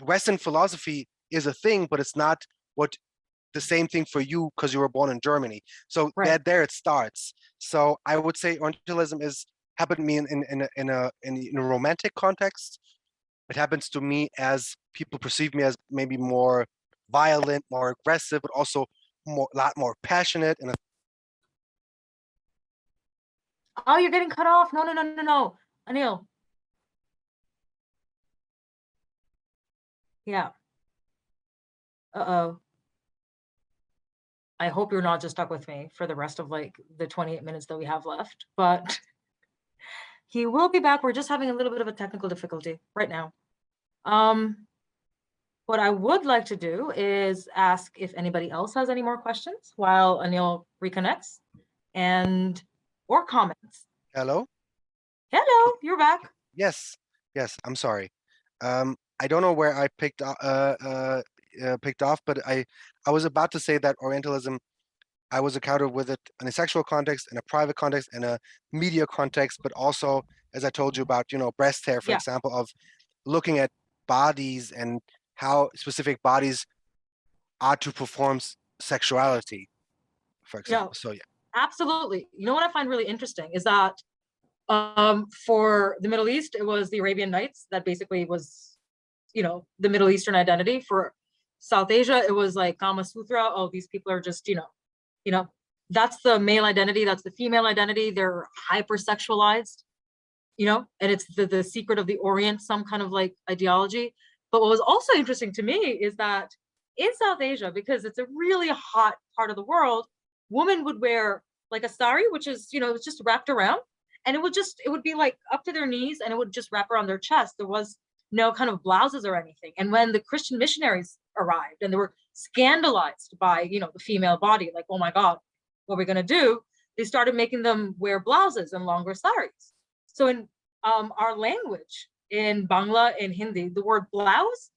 Western philosophy is a thing, but it's not what the same thing for you because you were born in Germany. So there it starts. So I would say Orientalism happened to me in a romantic context. It happens to me as people perceive me as maybe more violent, more aggressive, but also a lot more passionate. And Oh, you're getting cut off. No, Anil. Yeah. Uh-oh. I hope you're not just stuck with me for the rest of like the 28 minutes that we have left, but he will be back. We're just having a little bit of a technical difficulty right now. What I would like to do is ask if anybody else has any more questions while Anil reconnects or comments. hello? Hello, you're back. Yes, I'm sorry. I don't know where I picked off, but I was about to say that Orientalism, I was encountered with it in a sexual context, in a private context, in a media context, but also, as I told you about, breast hair, for example, of looking at bodies and how specific bodies are to perform sexuality, for example. So yeah. Absolutely. You know what I find really interesting is that for the Middle East, it was the Arabian Nights that basically was, the Middle Eastern identity. For South Asia, it was like Kama Sutra. Oh, these people are just, that's the male identity. That's the female identity. They're hypersexualized, and it's the secret of the Orient, some kind of like ideology. But what was also interesting to me is that in South Asia, because it's a really hot part of the world, women would wear like a sari, which is, it's just wrapped around, and it would be like up to their knees, and it would just wrap around their chest. There was no kind of blouses or anything. And when the Christian missionaries arrived and they were scandalized by, the female body, like, oh my God, what are we gonna do? They started making them wear blouses and longer saris. So in our language, in Bangla, in Hindi, the word blouse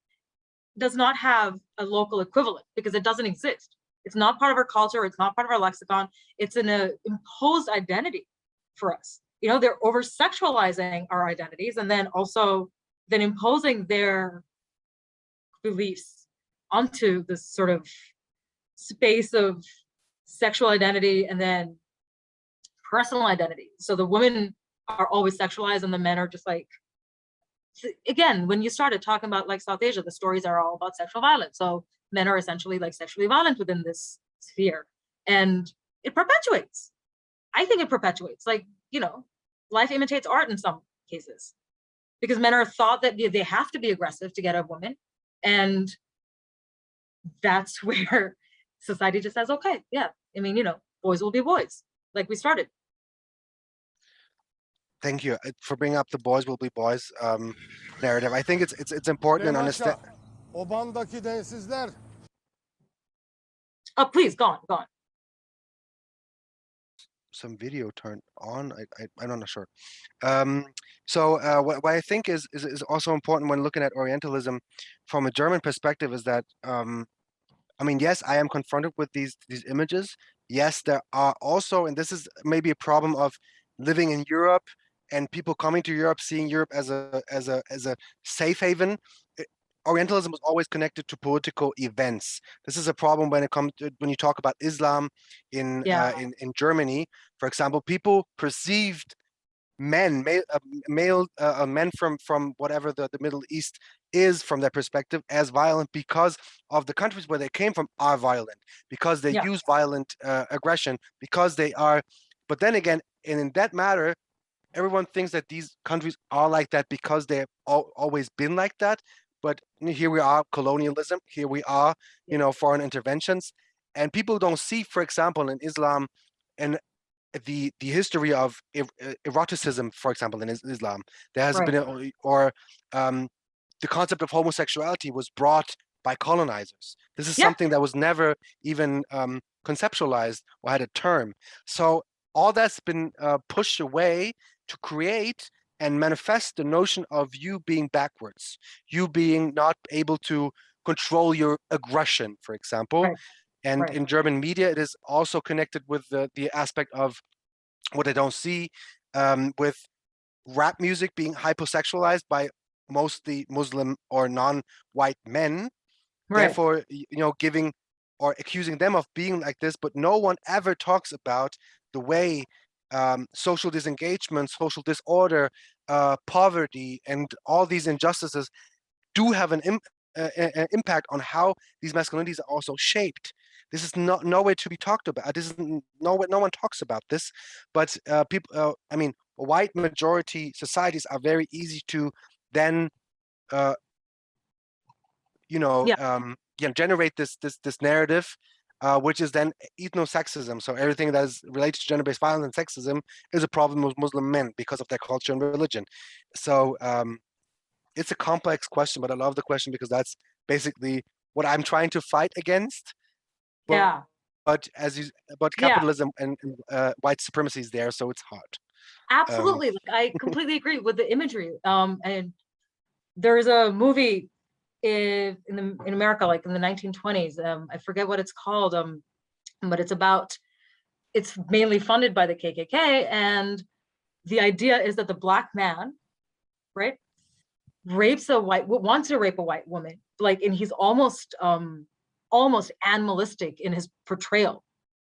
does not have a local equivalent because it doesn't exist. It's not part of our culture. It's not part of our lexicon. It's an imposed identity for us. They're over-sexualizing our identities and then imposing their beliefs onto this sort of space of sexual identity and then personal identity. So the women are always sexualized and the men are just like, again, when you started talking about like South Asia, the stories are all about sexual violence. So men are essentially like sexually violent within this sphere. And it perpetuates. I think it perpetuates. Like, life imitates art in some cases. Because men are thought that they have to be aggressive to get a woman. And that's where society just says, okay, yeah. I mean, boys will be boys, like we started. Thank you for bringing up the boys will be boys narrative. I think it's important and understand. Oh, please, go on. Some video turned on. I'm not sure. So what I think is also important when looking at Orientalism from a German perspective is that I mean, yes, I am confronted with these images. Yes, there are also, and this is maybe a problem of living in Europe and people coming to Europe, seeing Europe as a safe haven. Orientalism was always connected to political events. This is a problem when it comes to, when you talk about Islam in Germany, for example. People perceived men from whatever the Middle East is from their perspective as violent because of the countries where they came from are violent, because they use violent aggression, because they are. But then again, and in that matter, everyone thinks that these countries are like that because they've always been like that. But here we are, colonialism. Here we are, foreign interventions, and people don't see, for example, in Islam, and the history of eroticism, for example, in Islam. There has been, the concept of homosexuality was brought by colonizers. This is something that was never even conceptualized or had a term. So all that's been pushed away to create and manifest the notion of you being backwards, you being not able to control your aggression, for example. And in German media, it is also connected with the aspect of what I don't see, with rap music being hypersexualized by mostly Muslim or non-white men, therefore, giving or accusing them of being like this, but no one ever talks about the way social disengagement, social disorder, poverty, and all these injustices do have an impact on how these masculinities are also shaped. This is nowhere to be talked about. This is no one talks about this, but people. I mean, white majority societies are very easy to then, generate this narrative, which is then ethno-sexism. So everything that is related to gender-based violence and sexism is a problem with Muslim men because of their culture and religion. So it's a complex question, but I love the question because that's basically what I'm trying to fight against. But capitalism and white supremacy is there, so it's hard. Absolutely, I completely agree with the imagery. And there's a movie in America, like in the 1920s. I forget what it's called, but it's mainly funded by the KKK, and the idea is that the black man, right, wants to rape a white woman, and he's almost animalistic in his portrayal.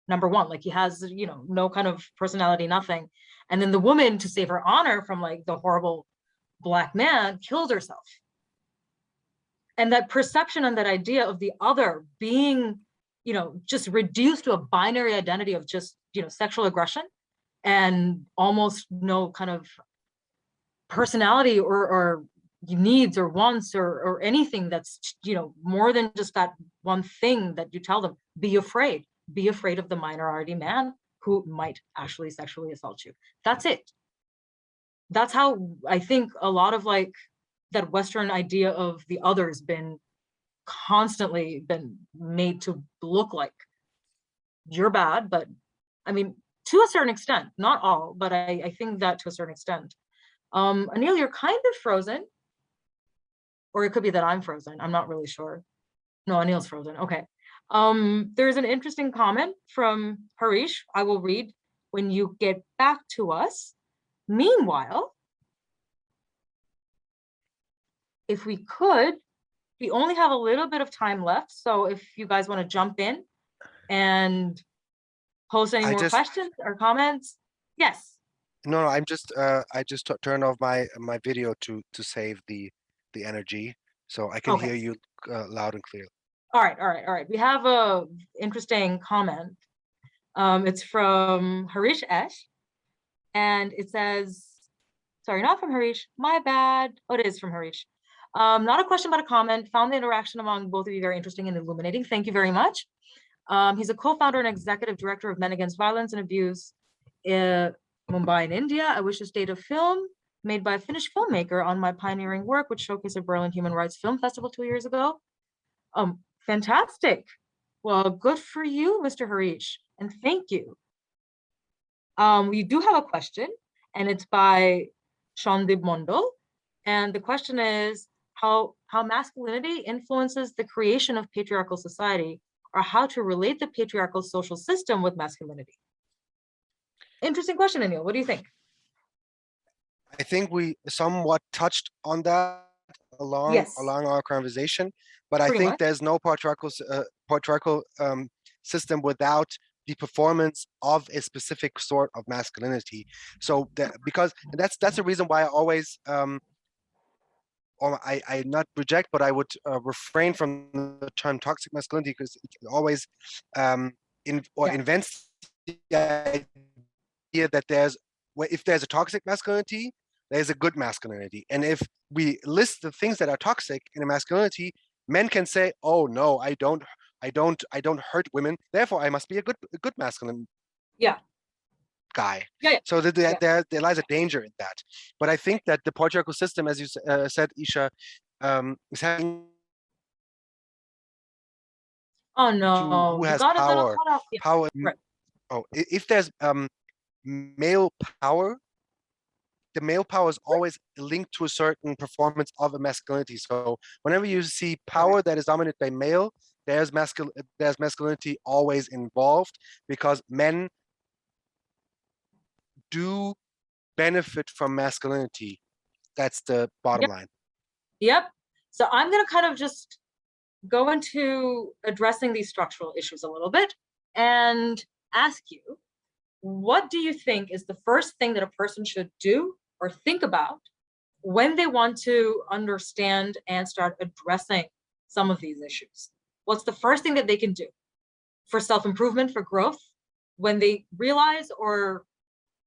Number one, he has, no kind of personality, nothing. And then the woman, to save her honor from the horrible black man, kills herself. And that perception and that idea of the other being, just reduced to a binary identity of just, sexual aggression and almost no kind of personality or needs or wants or anything that's, more than just that one thing that you tell them. Be afraid of the minority man who might actually sexually assault you. That's it. That's how I think a lot of that Western idea of the other's constantly been made to look like. You're bad, but I mean, to a certain extent, not all, but I think that to a certain extent. Anil, you're kind of frozen, or it could be that I'm frozen. I'm not really sure. No, Anil's frozen. Okay. There's an interesting comment from Harish. I will read when you get back to us. Meanwhile, if we could, we only have a little bit of time left. So if you guys want to jump in and post any more questions or comments. Yes. No, I just turned off my video to save the energy, so I can hear you loud and clear. All right. We have a interesting comment. It's from Harish Esh, and it says, sorry, not from Harish, my bad. Oh, it is from Harish. Not a question, but a comment. Found the interaction among both of you very interesting and illuminating. Thank you very much. He's a co-founder and executive director of Men Against Violence and Abuse in Mumbai in India. I wish to state a film made by a Finnish filmmaker on my pioneering work, which showcased at Berlin Human Rights Film Festival 2 years ago. Fantastic. Well, good for you, Mr. Harish, and thank you. We do have a question, and it's by Shandib Mondal. And the question is how masculinity influences the creation of patriarchal society, or how to relate the patriarchal social system with masculinity. Interesting question, Anil. What do you think? I think we somewhat touched on that along our conversation, but I think there's no patriarchal system without the performance of a specific sort of masculinity. So because that's the reason why I always or I not reject, but I would refrain from the term toxic masculinity, because it always invents the idea that if there's a toxic masculinity, there's a good masculinity. And if we list the things that are toxic in a masculinity, men can say, "Oh no, I don't hurt women. Therefore, I must be a good masculine." Yeah. Guy. Yeah. So there lies a danger in that. But I think that the patriarchal system, as you said, Esha, is having Oh to no, who you has got it. power. Cut off. Yeah. Power. Right. Oh, if there's male power, the male power is always linked to a certain performance of a masculinity. So whenever you see power that is dominated by male, there's masculinity always involved, because men do benefit from masculinity. That's the bottom line. Yep. So I'm going to kind of just go into addressing these structural issues a little bit and ask you, what do you think is the first thing that a person should do or think about when they want to understand and start addressing some of these issues? What's the first thing that they can do for self-improvement, for growth, when they realize or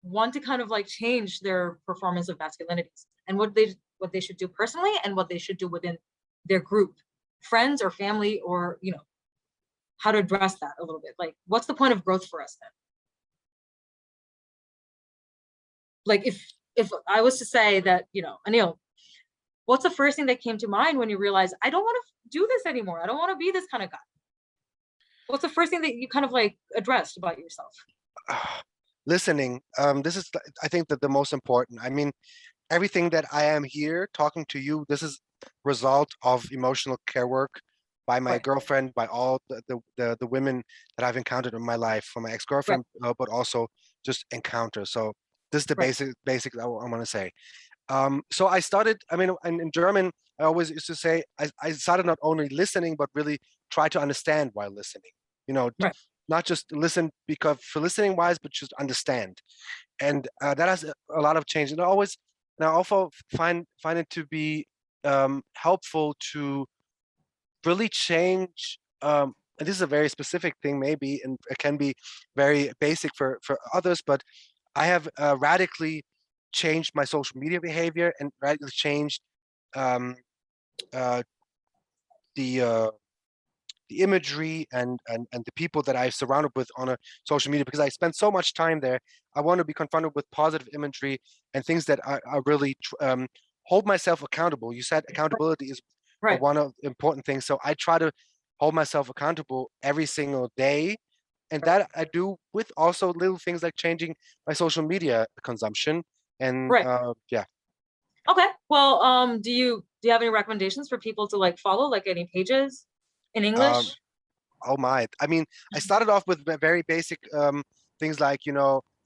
want to kind of like change their performance of masculinities, and what they should do personally and what they should do within their group, friends or family, or how to address that a little bit? Like, what's the point of growth for us then? Like, if I was to say that, Anil, what's the first thing that came to mind when you realized, I don't want to do this anymore, I don't want to be this kind of guy? What's the first thing that you kind of like addressed about yourself? Listening. This is, I think, that the most important. I mean, everything that I am here talking to you, this is result of emotional care work by my girlfriend, by all the women that I've encountered in my life, from my ex-girlfriend, but also just encounters. So this is the basics I want to say. So I started, I mean, in German, I always used to say, I started not only listening, but really try to understand while listening, not just listen because for listening wise, but just understand. And that has a lot of change. And I also find it to be helpful to really change, and this is a very specific thing maybe, and it can be very basic for others, but I have radically changed my social media behavior and radically changed the imagery and the people that I surrounded with on a social media, because I spend so much time there. I want to be confronted with positive imagery and things that I really hold myself accountable. You said accountability is one of the important things. So I try to hold myself accountable every single day. And that I do with also little things like changing my social media consumption. And yeah. Okay. Well, do you have any recommendations for people to like follow, like any pages in English? Oh my! I mean, I started off with very basic things like,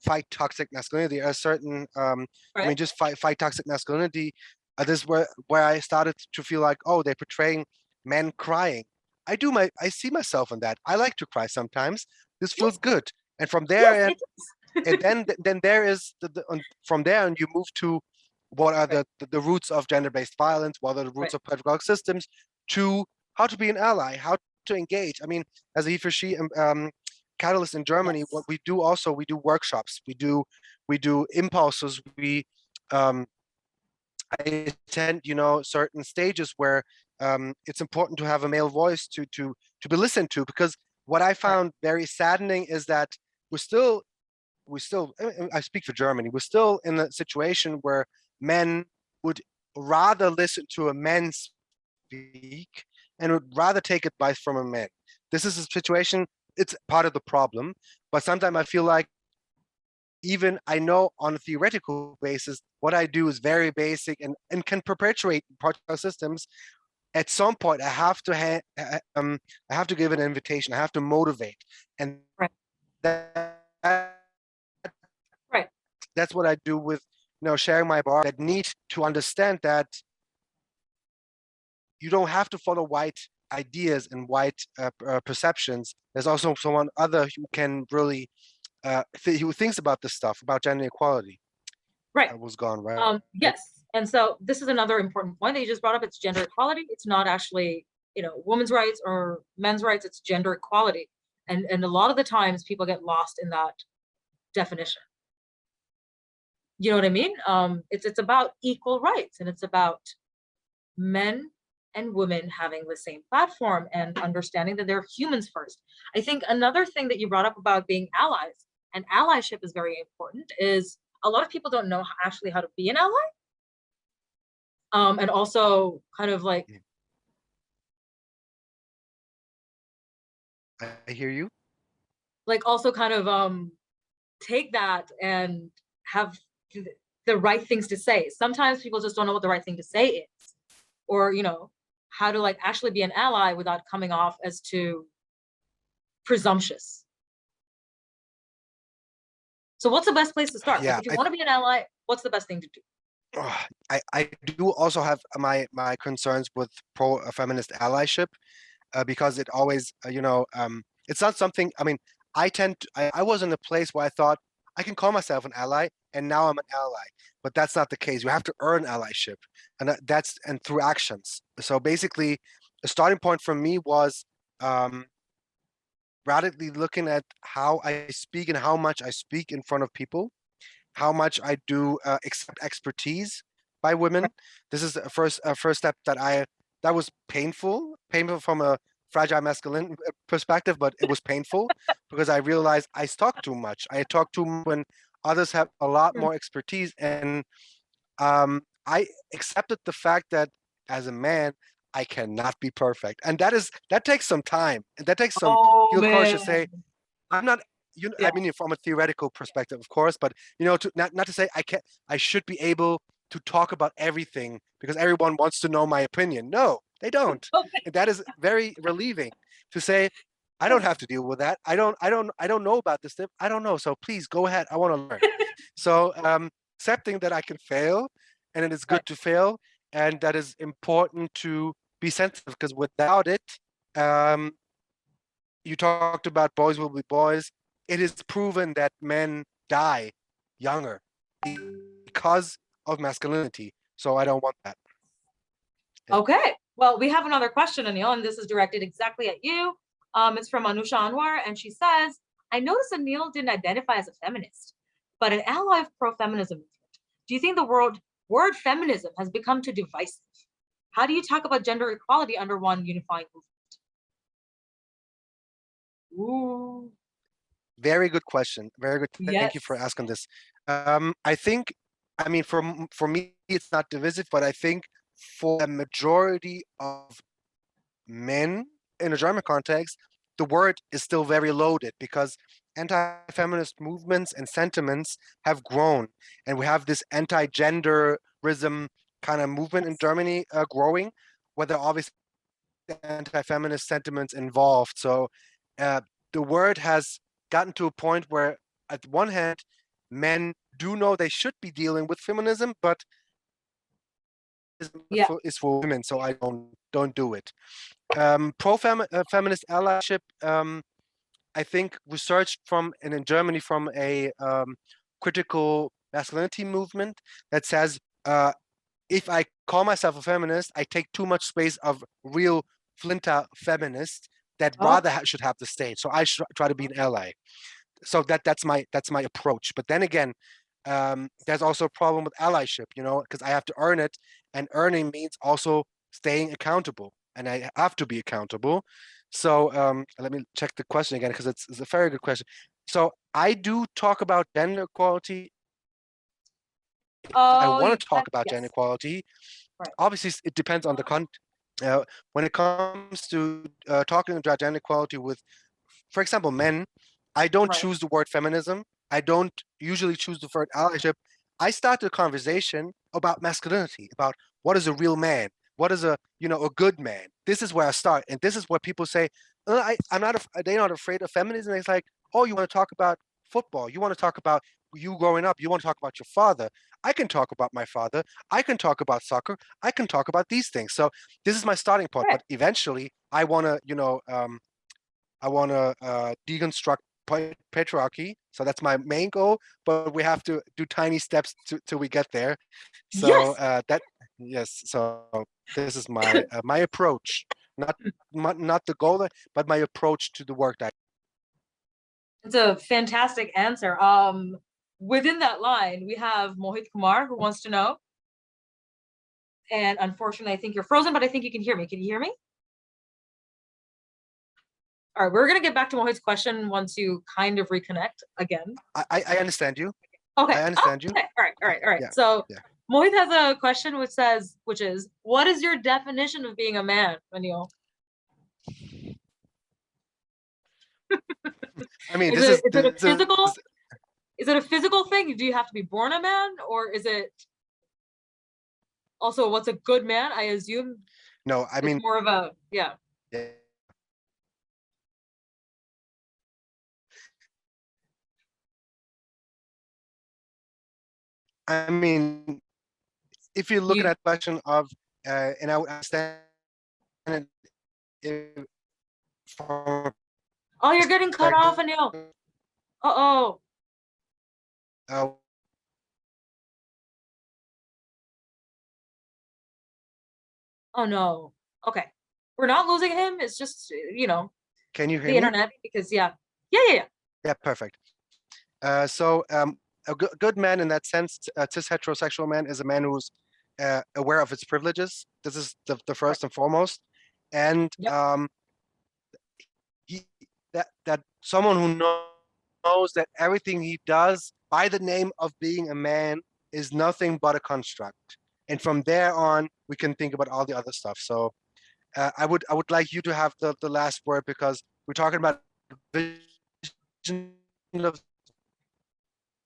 fight toxic masculinity. A certain, I mean, just fight toxic masculinity. This is where I started to feel like, oh, they're portraying men crying. I see myself in that. I like to cry sometimes. This feels good. And from there, and then there is from there, and you move to what are the roots of gender-based violence, what are the roots of patriarchal systems, to how to be an ally, how to engage. I mean, as a he for she catalyst in Germany, what we do also, we do workshops, we do impulses, I attend, certain stages where it's important to have a male voice to be listened to, because what I found very saddening is that we still, I speak for Germany, we're still in a situation where men would rather listen to a man speak and would rather take advice from a man. This is a situation, it's part of the problem, but sometimes I feel like even I know on a theoretical basis, what I do is very basic and can perpetuate patriarchal systems. At some point, I have to give an invitation. I have to motivate, and that's what I do with sharing my bar. That need to understand that you don't have to follow white ideas and white perceptions, there's also someone other who can really who thinks about this stuff, about gender equality. Right. That was gone, right? Yes. And so this is another important point that you just brought up. It's gender equality. It's not actually, women's rights or men's rights. It's gender equality. And a lot of the times people get lost in that definition. You know what I mean? It's about equal rights, and it's about men and women having the same platform and understanding that they're humans first. I think another thing that you brought up about being allies, and allyship is very important, is a lot of people don't know actually how to be an ally. And also kind of like, I hear you. like also kind of take that and have the right things to say. Sometimes people just don't know what the right thing to say is, or how to like actually be an ally without coming off as too presumptuous. So what's the best place to start? Yeah, Like if you want to be an ally, what's the best thing to do? I do also have my concerns with pro-feminist allyship, because it always, it's not something, I mean, I was in a place where I thought I can call myself an ally, and now I'm an ally, but that's not the case. You have to earn allyship, and and through actions. So basically, the starting point for me was radically looking at how I speak and how much I speak in front of people, how much I do accept expertise by women. This is a first step that was painful from a fragile masculine perspective, but it was painful because I realized I talk too much. I talk too much when others have a lot more expertise, and I accepted the fact that as a man, I cannot be perfect, and that takes some time, and that takes some courage to say, I'm not. I mean, from a theoretical perspective, of course, but not to say I should be able to talk about everything because everyone wants to know my opinion. No, they don't. And that is very relieving to say, I don't have to deal with that. I don't know about this stuff. I don't know. So please go ahead. I want to learn. So accepting that I can fail, and it is good to fail, and that is important to be sensitive, because without it, you talked about boys will be boys. It is proven that men die younger because of masculinity. So I don't want that. Okay. Well, we have another question, Anil, and this is directed exactly at you. It's from Anusha Anwar, and she says, I noticed Anil didn't identify as a feminist, but an ally of pro-feminism movement. Do you think the word feminism has become too divisive? How do you talk about gender equality under one unifying movement? Ooh. Very good question. Very good. Yes. Thank you for asking this. I think, I mean, for me, it's not divisive, but I think for a majority of men in a German context, the word is still very loaded because anti-feminist movements and sentiments have grown, and we have this anti-genderism kind of movement in Germany growing, where there are obviously anti-feminist sentiments involved. So the word has gotten to a point where, at one hand, men do know they should be dealing with feminism, but is for women, so I don't do it. Feminist allyship, I think research in Germany from a critical masculinity movement that says if I call myself a feminist, I take too much space of real flinter feminists that rather should have the stage. So I should try to be an ally. So that's my approach. But then again, there's also a problem with allyship, because I have to earn it, and earning means also staying accountable, and I have to be accountable. So let me check the question again, because it's a very good question. So I do talk about gender equality. I want to talk about gender equality. Right. Obviously, it depends on the content. When it comes to talking about gender equality with, for example, men, I don't choose the word feminism. I don't usually choose the word allyship. I start the conversation about masculinity, about what is a real man, what is a good man. This is where I start, and this is where people say, I'm not. They're not afraid of feminism. It's like, oh, you want to talk about football? You want to talk about you growing up? You want to talk about your father? I can talk about my father. I can talk about soccer. I can talk about these things. So this is my starting point. Right. But eventually, I want to, I want to deconstruct patriarchy. So that's my main goal. But we have to do tiny steps till we get there. So Yes. yes. So this is my my approach, not the goal, but my approach to the work that. It's a fantastic answer. Within that line, we have Mohit Kumar who wants to know. And unfortunately, I think you're frozen, but I think you can hear me. Can you hear me? All right, we're gonna get back to Mohit's question once you kind of reconnect again. I understand you. Okay. I understand you. Okay. All right. Yeah, So yeah. Mohit has a question which is, what is your definition of being a man, Anil? I mean, Is it a physical thing? Do you have to be born a man, or is it also what's a good man? I assume. No, I mean, it's more of a yeah. yeah. I mean, if you're looking at the question of, and I would understand it from Oh, you're getting cut off, Anil. Uh-oh. uh, Oh no. Okay. We're not losing him. It's just, can you hear the me? internet, because yeah. Yeah, perfect. So a good man in that sense, a cis heterosexual man is a man who's aware of his privileges. This is the first and foremost, and Yep. he that someone who knows that everything he does by the name of being a man is nothing but a construct, and from there on we can think about all the other stuff. So I would like you to have the last word, because we're talking about vision of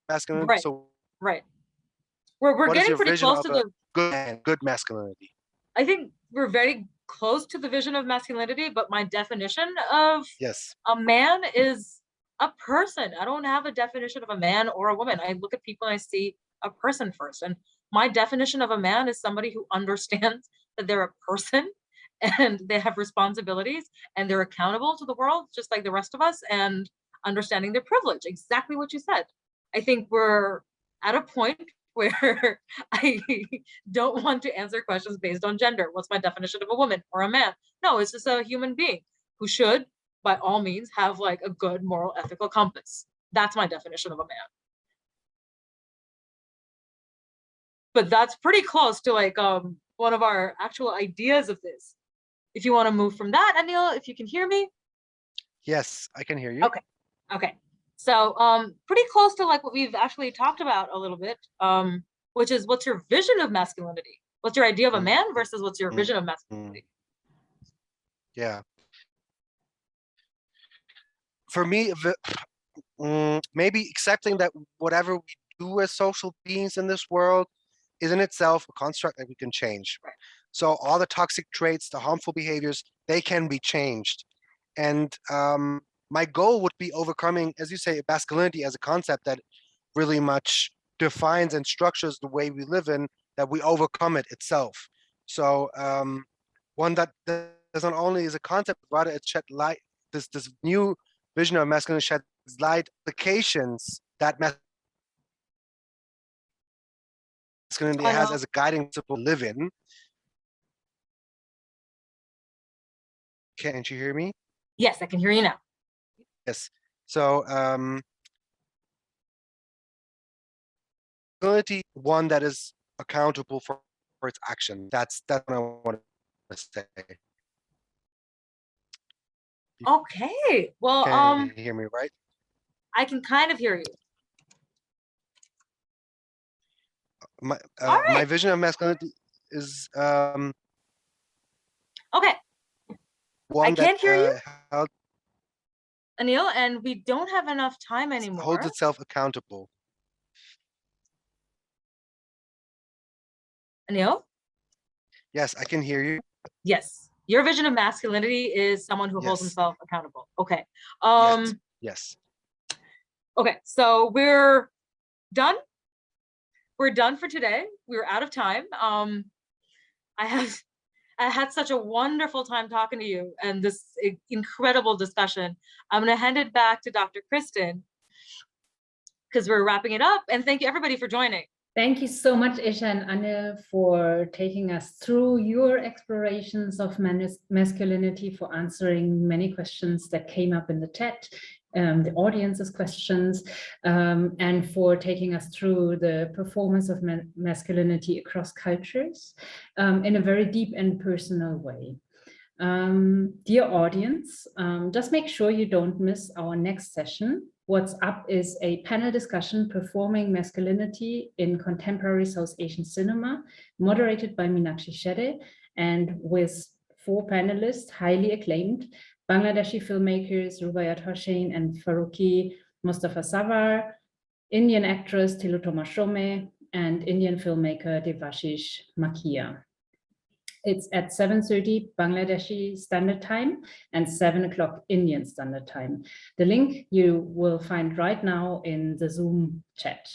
masculinity. Right. So Right. We're what is getting your pretty vision close of to a the good man, good masculinity? I think we're very close to the vision of masculinity, but my definition of Yes. a man is a person. I don't have a definition of a man or a woman. I look at people and I see a person first. And my definition of a man is somebody who understands that they're a person and they have responsibilities and they're accountable to the world, just like the rest of us, and understanding their privilege. Exactly what you said. I think we're at a point where I don't want to answer questions based on gender. What's my definition of a woman or a man? No, it's just a human being who should, by all means, have like a good moral ethical compass. That's my definition of a man. But that's pretty close to like one of our actual ideas of this. If you want to move from that, Anil, if you can hear me. Yes, I can hear you. Okay. So pretty close to like what we've actually talked about a little bit, which is, what's your vision of masculinity? What's your idea of a man versus what's your vision of masculinity? Yeah. For me, maybe accepting that whatever we do as social beings in this world is in itself a construct that we can change. Right. So all the toxic traits, the harmful behaviors, they can be changed. And my goal would be overcoming, as you say, masculinity as a concept that really much defines and structures the way we live in, that we overcome it itself. So one that doesn't only is a concept, rather it shed light, this new vision of masculinity sheds light applications that masculinity has as a guiding principle to live in. Can't you hear me? Yes, I can hear you now. Yes. So masculinity, one that is accountable for its action. That's what I want to say. Okay. Well, Can you hear me, right? I can kind of hear you. My All right. my vision of masculinity is Okay. one I can't hear you, that Anil, and we don't have enough time anymore. holds itself accountable. Anil? Yes, I can hear you. Yes. Your vision of masculinity is someone who holds Yes. himself accountable. Okay. Yes. Okay, so we're done. we're done for today. We're out of time. I had such a wonderful time talking to you and this incredible discussion. I'm going to hand it back to Dr. Kristen because we're wrapping it up. And thank you everybody for joining. Thank you so much, Esha and Anıl, for taking us through your explorations of masculinity, for answering many questions that came up in the chat, the audience's questions, and for taking us through the performance of masculinity across cultures in a very deep and personal way. Dear audience, just make sure you don't miss our next session. What's up is a panel discussion performing masculinity in contemporary South Asian cinema, moderated by Meenakshi Shetty, and with 4 panelists, highly acclaimed, Bangladeshi filmmakers Rubaiyat Hossain and Farooqi Mustafa Savar, Indian actress Tilotoma Shome, and Indian filmmaker Devashish Makia. It's at 7:30 Bangladeshi Standard Time and 7 o'clock Indian Standard Time. The link you will find right now in the Zoom chat.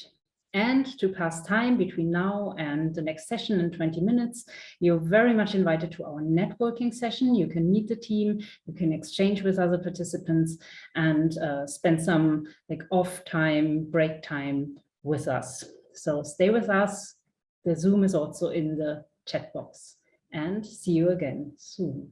And to pass time between now and the next session in 20 minutes, you're very much invited to our networking session. You can meet the team, you can exchange with other participants, and spend some off time, break time with us. So stay with us. The Zoom is also in the chat box. And see you again soon.